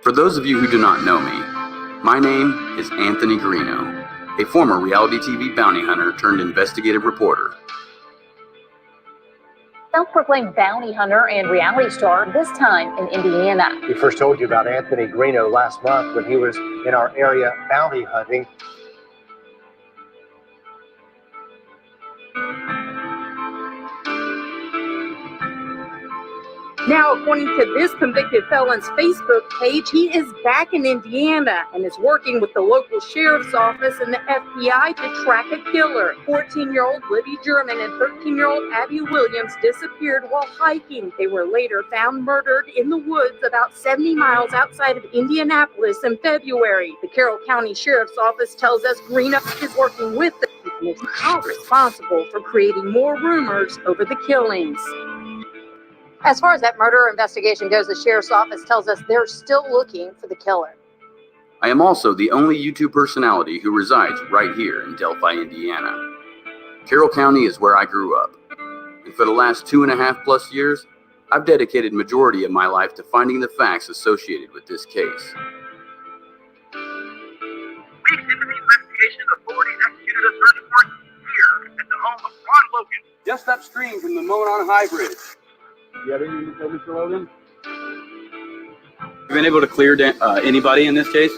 For those of you who do not know me, my name is Anthony Greeno. a former reality TV bounty hunter turned investigative reporter. Self-proclaimed bounty hunter and reality star, this time in Indiana. We first told you about Anthony Greeno last month when he was in our area bounty hunting. Now, according to this convicted felon's Facebook page, he is back in Indiana and is working with the local sheriff's office and the FBI to track a killer. 14-year-old Libby German and 13-year-old Abby Williams disappeared while hiking. They were later found murdered in the woods about 70 miles outside of Indianapolis in February. The Carroll County Sheriff's Office tells us Greeno is working with them and is not responsible for creating more rumors over the killings. As far as that murder investigation goes, the sheriff's office tells us they're still looking for the killer. I am also the only YouTube personality who resides right here in Delphi, Indiana. Carroll County is where I grew up, and for the last 2.5+ years, I've dedicated majority of my life to finding the facts associated with this case. Weeks into the investigation, authorities executed a search warrant here at the home of Ron Logan. Just upstream from the Monon High Bridge. You have anything to say, Mr. Logan? You been able to clear anybody in this case?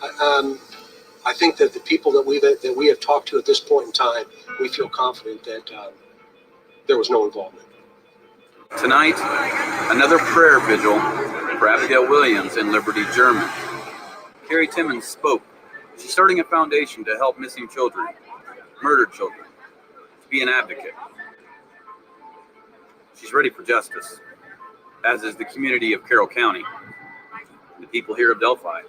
I think that the people that we have talked to at this point in time, we feel confident that there was no involvement. Tonight, another prayer vigil for Abigail Williams and Liberty German. Carrie Timmons spoke. She's starting a foundation to help missing children, murdered children, to be an advocate. She's ready for justice, as is the community of Carroll County, and the people here of Delphi.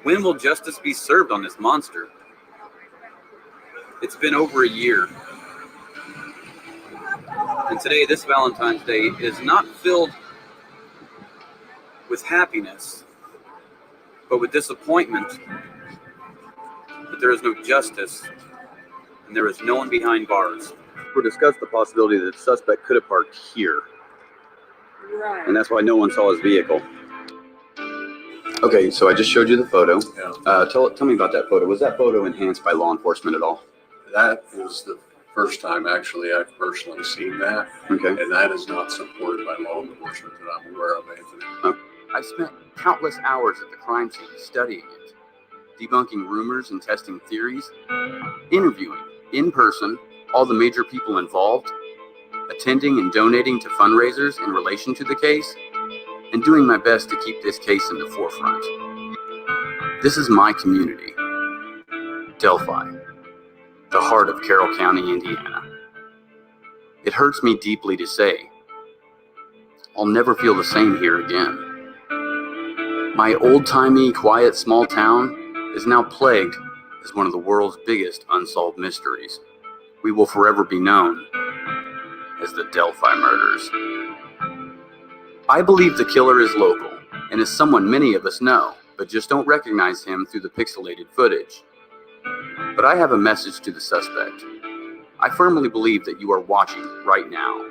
When will justice be served on this monster? It's been over a year. And today, this Valentine's Day, is not filled with happiness, but with disappointment that there is no justice and there is no one behind bars. We discussed the possibility that the suspect could have parked here. Right. And that's why no one saw his vehicle. Okay, so I just showed you the photo. Yeah. Tell me about that photo. Was that photo enhanced by law enforcement at all? That was the first time actually I've personally seen that. Okay. And that is not supported by law enforcement that I'm aware of, Anthony. I've spent countless hours at the crime scene studying it, debunking rumors and testing theories, interviewing in person all the major people involved, attending and donating to fundraisers in relation to the case, and doing my best to keep this case in the forefront. This is my community, Delphi, the heart of Carroll County, Indiana. It hurts me deeply to say, I'll never feel the same here again. My old-timey, quiet small town is now plagued as one of the world's biggest unsolved mysteries. We will forever be known as the Delphi murders. I believe the killer is local and is someone many of us know, but just don't recognize him through the pixelated footage. But I have a message to the suspect. I firmly believe that you are watching right now.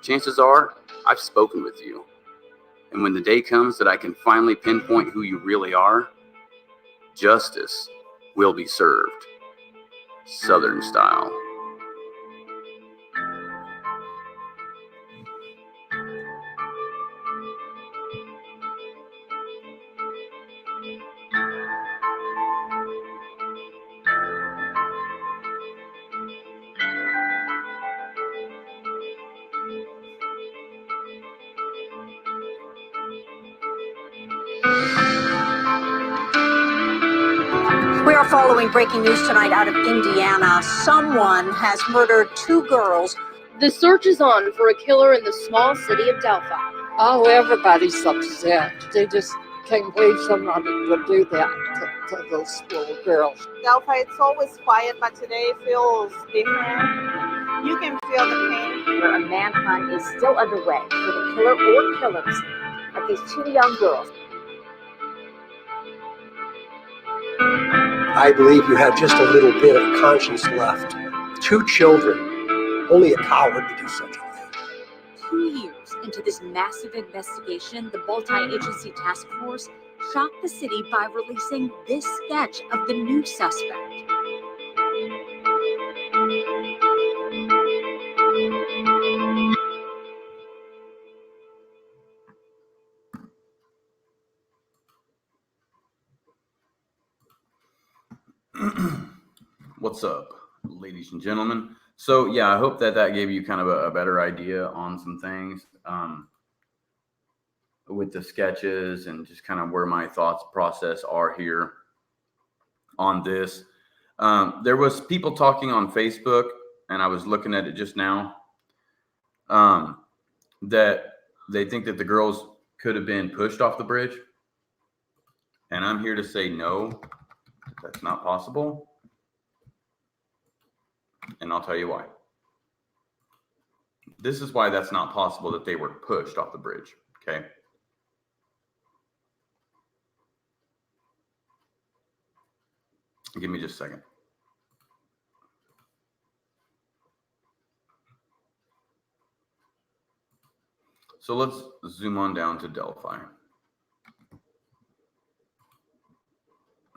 Chances are, I've spoken with you. And when the day comes that I can finally pinpoint who you really are, justice will be served. Southern style. We are following breaking news tonight out of Indiana. Someone has murdered 2 girls. The search is on for a killer in the small city of Delphi. Oh, everybody's upset. They just can't believe somebody would do that to those little girls. Delphi, it's always quiet, but today feels different. You can feel the pain. Where a manhunt is still underway for the killer or killers of these 2 young girls. I believe you have just a little bit of conscience left. 2 children. Only a coward would do such a thing. 2 years into this massive investigation, the multi-agency task force shocked the city by releasing this sketch of the new suspect. What's up, ladies and gentlemen? So yeah, I hope that gave you kind of a better idea on some things with the sketches and just kind of where my thoughts process are here on this. There was people talking on Facebook, and I was looking at it just now, that they think that the girls could have been pushed off the bridge. And I'm here to say no, that's not possible. And I'll tell you why. This is why that's not possible, that they were pushed off the bridge, okay? Give me just a second. So let's zoom on down to Delphi.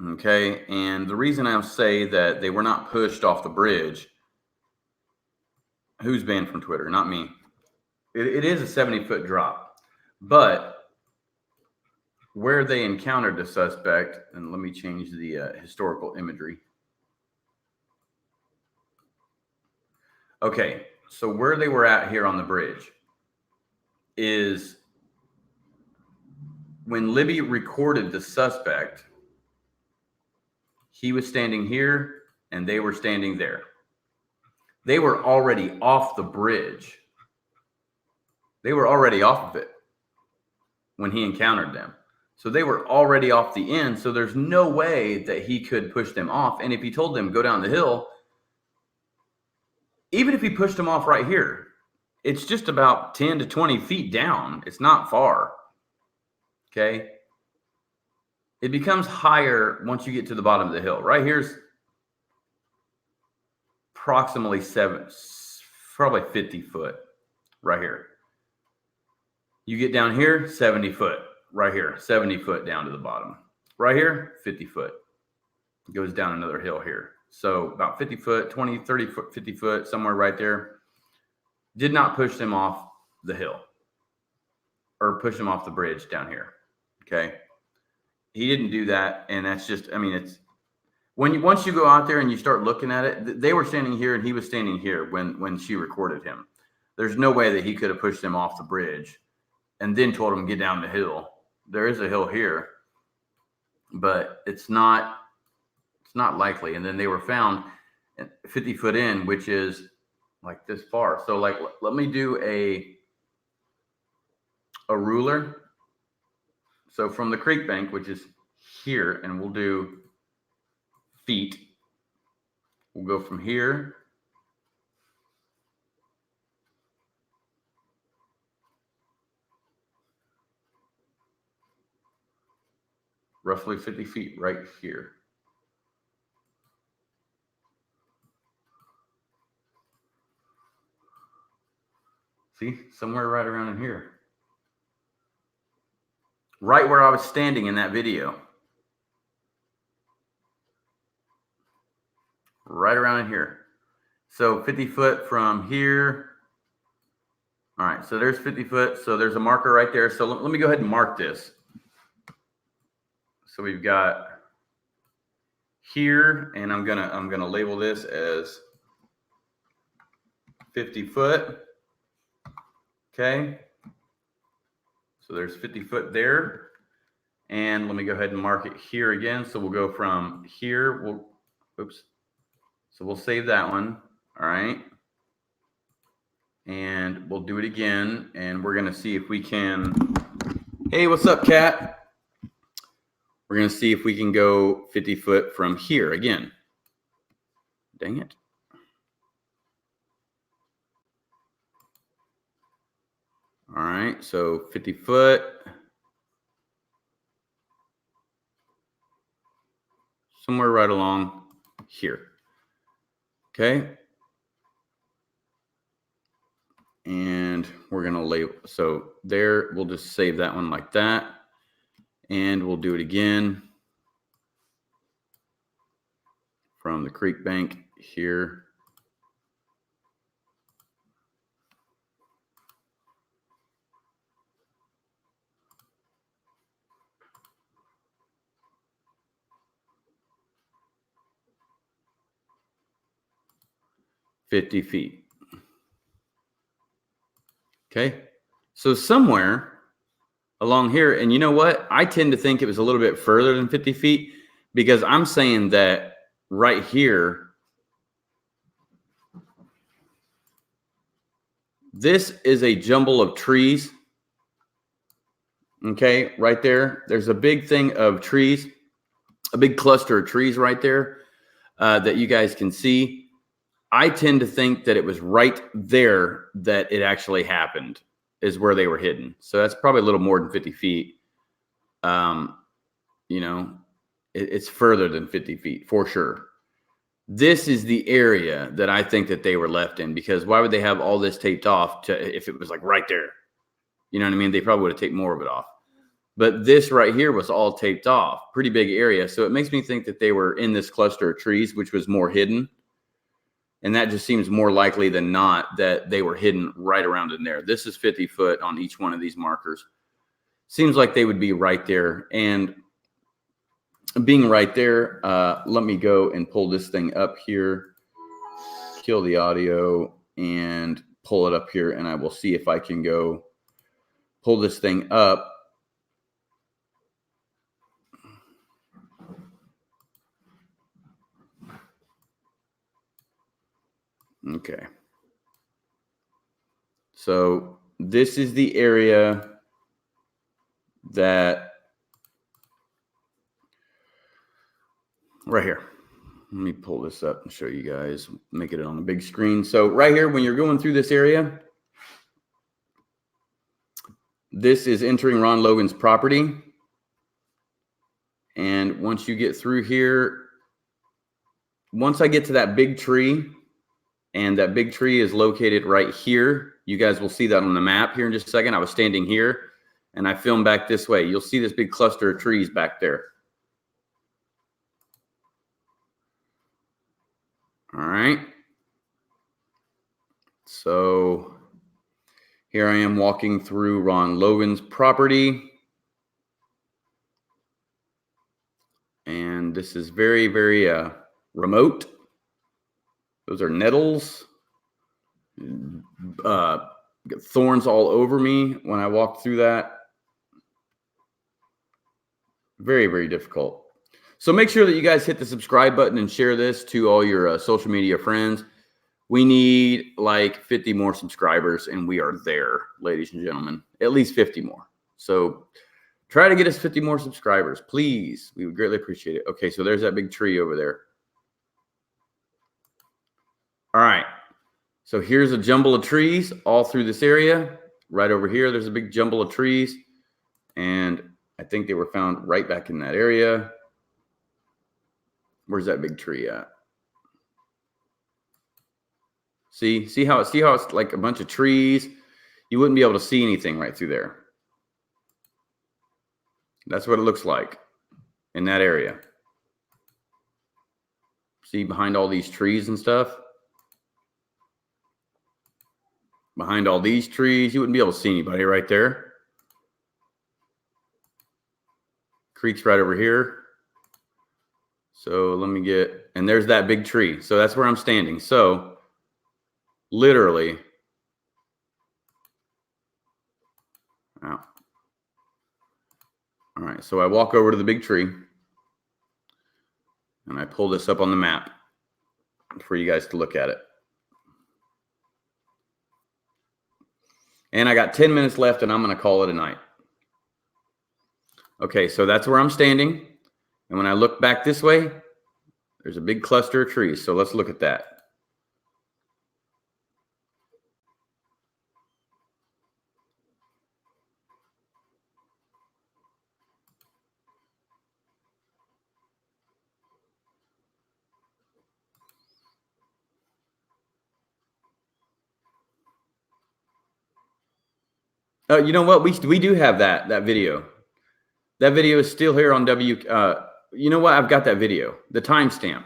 Okay, and the reason I'll say that they were not pushed off the bridge, who's banned from Twitter? Not me. It is a 70-foot drop, but where they encountered the suspect, and let me change the historical imagery. Okay, so where they were at here on the bridge is when Libby recorded the suspect, he was standing here and they were standing there. They were already off the bridge. They were already off of it when he encountered them. So they were already off the end. So there's no way that he could push them off. And if he told them go down the hill, even if he pushed them off right here, it's just about 10 to 20 feet down. It's not far. Okay. It becomes higher once you get to the bottom of the hill. Right here's approximately probably 50 foot right here. You get down here, 70 foot right here, 70 foot down to the bottom. Right here, 50 foot. It goes down another hill here. So about 50 foot, 20, 30 foot, 50 foot, somewhere right there. Did not push them off the hill or push them off the bridge down here. Okay. He didn't do that. And that's just, I mean, it's once you go out there and you start looking at it, they were standing here and he was standing here when she recorded him. There's no way that he could have pushed them off the bridge and then told them get down the hill. There is a hill here, but it's not likely. And then they were found 50 foot in, which is like this far. So like, let me do a ruler. So from the creek bank, which is here, and we'll do feet. We'll go from here roughly 50 feet right here. See, somewhere right around in here. Right where I was standing in that video. Right around in here. So 50 foot from here. All right, so there's 50 foot. So there's a marker right there. So let me go ahead and mark this. So we've got here, and I'm gonna label this as 50 foot. Okay. So there's 50 foot there. And let me go ahead and mark it here again. So we'll go from here. So we'll save that one. All right. And we'll do it again. And we're going to see if we can. Hey, what's up, Kat? We're going to see if we can go 50 foot from here again. Dang it. All right. So 50 foot. Somewhere right along here. Okay. And we're going to label. So there, we'll just save that one like that. And we'll do it again from the creek bank here. $50. Okay, so somewhere along here, and you know what? I tend to think it was a little bit further than 50 feet because I'm saying that right here, this is a jumble of trees. Okay, right there. There's a big thing of trees, a big cluster of trees right there that you guys can see. I tend to think that it was right there that it actually happened, is where they were hidden. So that's probably a little more than 50 feet. You know, it's further than 50 feet for sure. This is the area that I think that they were left in, because why would they have all this taped off if it was like right there? You know what I mean? They probably would have taken more of it off. But this right here was all taped off, pretty big area. So it makes me think that they were in this cluster of trees, which was more hidden. And that just seems more likely than not that they were hidden right around in there. This is 50 foot on each one of these markers. Seems like they would be right there. And being right there, let me go and pull this thing up here, kill the audio, and pull it up here. And I will see if I can go pull this thing up. Okay. So this is the area that right here. Let me pull this up and show you guys, make it on the big screen. So right here, when you're going through this area, this is entering Ron Logan's property. And once you get through here, once I get to that big tree, and that big tree is located right here, you guys will see that on the map here in just a second. I was standing here and I filmed back this way. You'll see this big cluster of trees back there. All right. So here I am walking through Ron Logan's property. And this is very, very remote. Those are nettles. Thorns all over me when I walk through that. Very, very difficult. So make sure that you guys hit the subscribe button and share this to all your social media friends. We need like 50 more subscribers, and we are there, ladies and gentlemen. At least 50 more. So try to get us 50 more subscribers, please. We would greatly appreciate it. Okay, so there's that big tree over there. All right. So here's a jumble of trees all through this area. Right over here, there's a big jumble of trees. And I think they were found right back in that area. Where's that big tree at? See how it's like a bunch of trees? You wouldn't be able to see anything right through there. That's what it looks like in that area. See behind all these trees and stuff? Behind all these trees, you wouldn't be able to see anybody right there. Creek's right over here. So let me get, and there's that big tree. So that's where I'm standing. So literally, wow. All right, so I walk over to the big tree and I pull this up on the map for you guys to look at it. And I got 10 minutes left and I'm going to call it a night. Okay, so that's where I'm standing. And when I look back this way, there's a big cluster of trees. So let's look at that. You know what? We do have that video. That video is still here on you know what? I've got that video, the timestamp.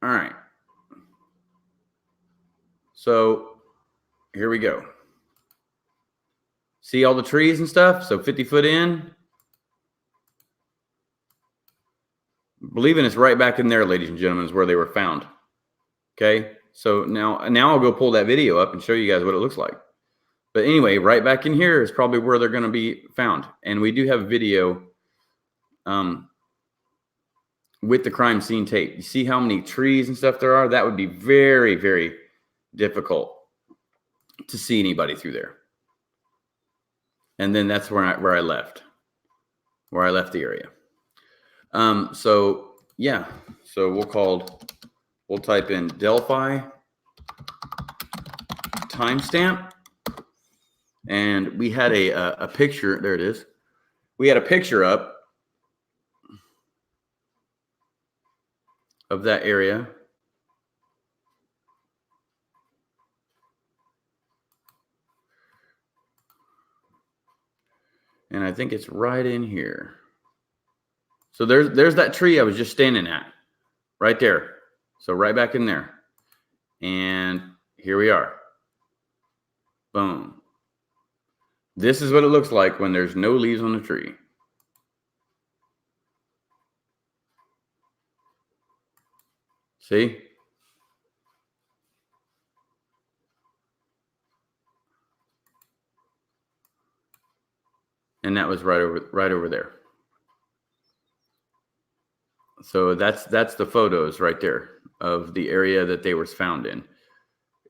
All right. So here we go. See all the trees and stuff? So 50 foot in. Believing it's right back in there, ladies and gentlemen, is where they were found. Okay. So now I'll go pull that video up and show you guys what it looks like. But anyway, right back in here is probably where they're going to be found. And we do have video with the crime scene tape. You see how many trees and stuff there are? That would be very, very difficult to see anybody through there. And then that's where I left the area. So yeah, so we'll type in Delphi timestamp, and we had a picture. There it is. We had a picture up of that area. And I think it's right in here. So there's that tree I was just standing at, right there. So right back in there. And here we are. Boom. This is what it looks like when there's no leaves on the tree. See? And that was right over there. So that's the photos right there of the area that they were found in.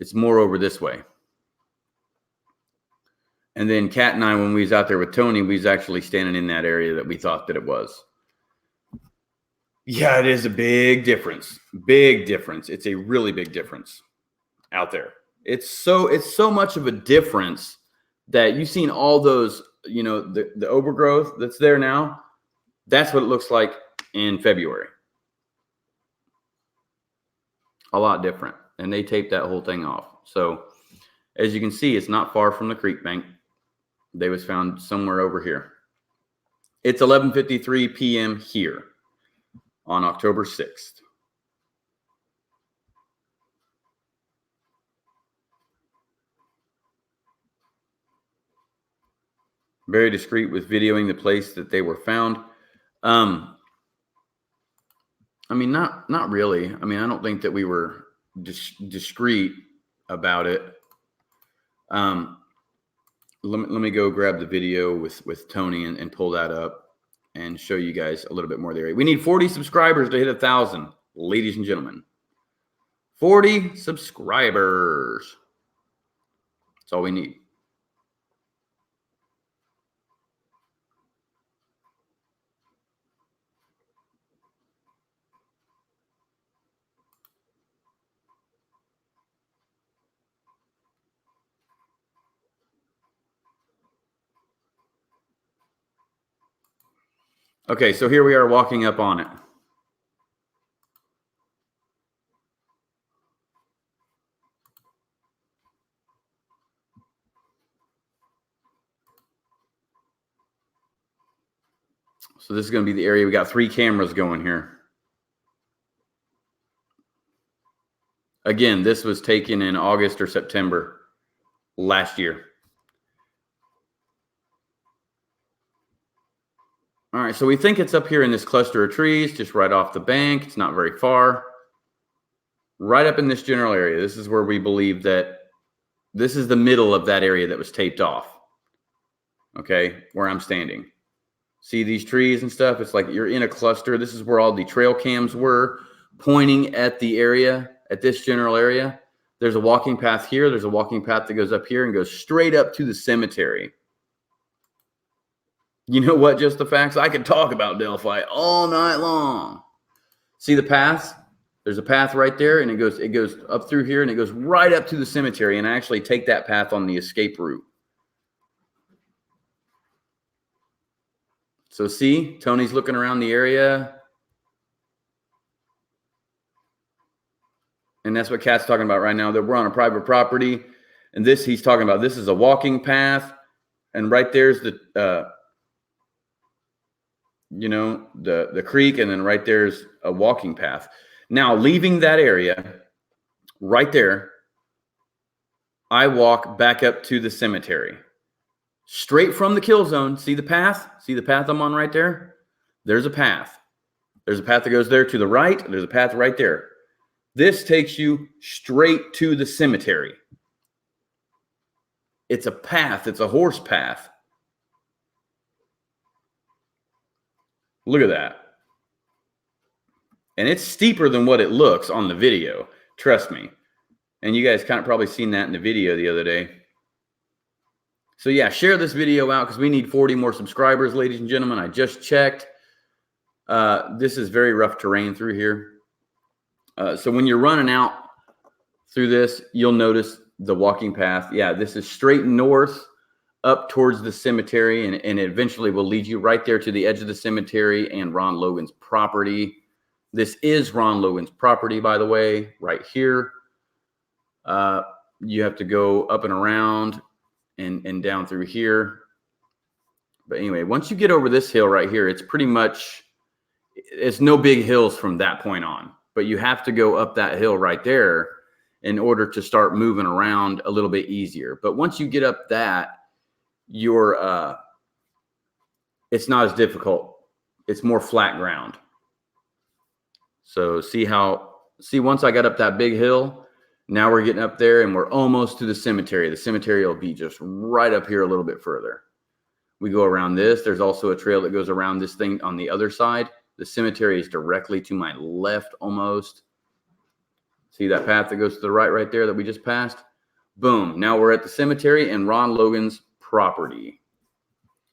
It's more over this way. And then Kat and I, when we was out there with Tony, we was actually standing in that area that we thought that it was. Yeah, it is a big difference. Big difference. It's a really big difference out there. It's so much of a difference that you've seen all those, you know, the overgrowth that's there now. That's what it looks like in February. A lot different. And they taped that whole thing off. So as you can see, it's not far from the creek bank. They was found somewhere over here. It's 11:53 p.m. here on October 6th. Very discreet with videoing the place that they were found. I mean, not really. I mean, I don't think that we were discreet about it. Let me go grab the video with Tony and pull that up and show you guys a little bit more there. We need 40 subscribers to hit 1,000, ladies and gentlemen. 40 subscribers. That's all we need. Okay, so here we are walking up on it. So this is going to be the area. We got 3 cameras going here. Again, this was taken in August or September last year. All right, so we think it's up here in this cluster of trees, just right off the bank. It's not very far. Right up in this general area. This is where we believe that this is the middle of that area that was taped off. Okay, where I'm standing. See these trees and stuff? It's like you're in a cluster. This is where all the trail cams were pointing at the area, at this general area. There's a walking path here. There's a walking path that goes up here and goes straight up to the cemetery. You know what? Just the facts. I could talk about Delphi all night long. See the paths? There's a path right there, and it goes up through here, and it goes right up to the cemetery. And I actually take that path on the escape route. So see, Tony's looking around the area. And that's what Kat's talking about right now, that we're on a private property. And this, he's talking about, this is a walking path. and right there's the the creek, and then right there's a walking path. Now, leaving that area right there, I walk back up to the cemetery. Straight from the kill zone. See the path? See the path I'm on right there? There's a path. There's a path that goes there to the right. There's a path right there. This takes you straight to the cemetery. It's a path. It's a horse path. Look at that. And it's steeper than what it looks on the video. Trust me. And you guys kind of probably seen that in the video the other day. So yeah, share this video out because we need 40 more subscribers, ladies and gentlemen. I just checked. This is very rough terrain through here. So when you're running out through this, you'll notice the walking path. Yeah, this is straight north up towards the cemetery, and it eventually will lead you right there to the edge of the cemetery and Ron Logan's property. This is Ron Logan's property, by the way, right here. You have to go up and around and down through here. But anyway, once you get over this hill right here, it's pretty much, it's no big hills from that point on. But you have to go up that hill right there in order to start moving around a little bit easier. But once you get up that, it's not as difficult. It's more flat ground. So see once I got up that big hill, now we're getting up there and we're almost to the cemetery. The cemetery will be just right up here a little bit further. We go around this. There's also a trail that goes around this thing on the other side. The cemetery is directly to my left almost. See that path that goes to the right there that we just passed? Boom. Now we're at the cemetery and Ron Logan's property.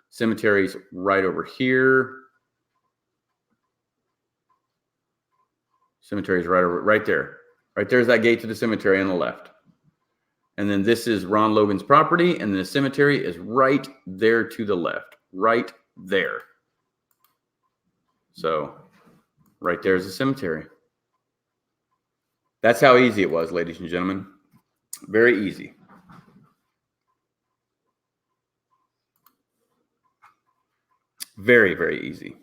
Cemetery's right over here. Cemetery's right there. Right there's that gate to the cemetery on the left. And then this is Ron Logan's property, and the cemetery is right there to the left. Right there. So right there's the cemetery. That's how easy it was, ladies and gentlemen. Very easy. Very, very easy.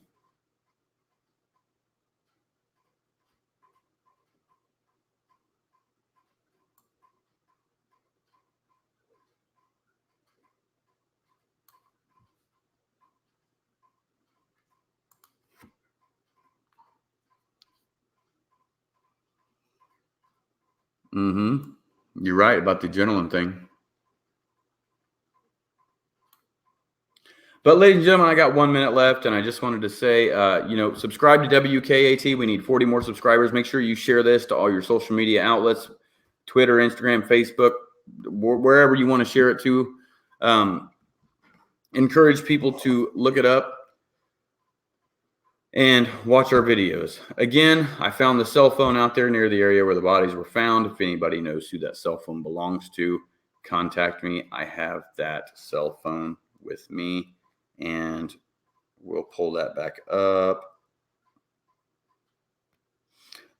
You're right about the adrenaline thing. But ladies and gentlemen, I got 1 minute left, and I just wanted to say, subscribe to WKAT. We need 40 more subscribers. Make sure you share this to all your social media outlets, Twitter, Instagram, Facebook, wherever you want to share it to. Encourage people to look it up and watch our videos. Again, I found the cell phone out there near the area where the bodies were found. If anybody knows who that cell phone belongs to, contact me. I have that cell phone with me, and we'll pull that back up.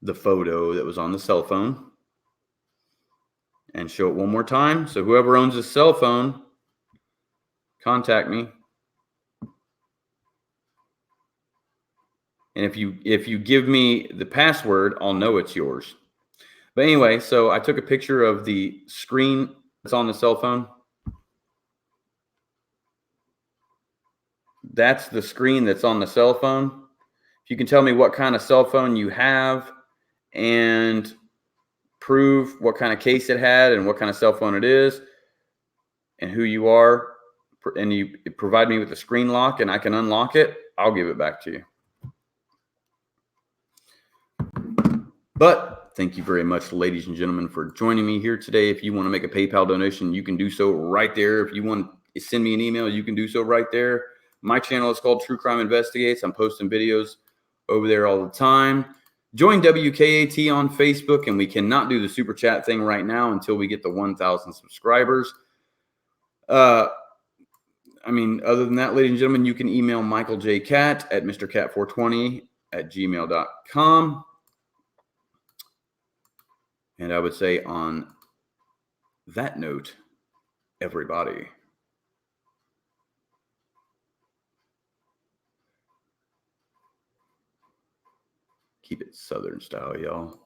The photo that was on the cell phone, and show it one more time. So whoever owns this cell phone, contact me. And if you give me the password, I'll know it's yours. But anyway, so I took a picture of the screen that's on the cell phone. That's the screen that's on the cell phone. If you can tell me what kind of cell phone you have and prove what kind of case it had and what kind of cell phone it is and who you are, and you provide me with the screen lock and I can unlock it, I'll give it back to you. But thank you very much, ladies and gentlemen, for joining me here today. If you want to make a PayPal donation, you can do so right there. If you want to send me an email, you can do so right there. My channel is called True Crime Investigates. I'm posting videos over there all the time. Join WKAT on Facebook, and we cannot do the super chat thing right now until we get the 1,000 subscribers. Other than that, ladies and gentlemen, you can email Michael J. Cat at mrcat420@gmail.com. And I would say on that note, everybody, Keep it Southern style, y'all.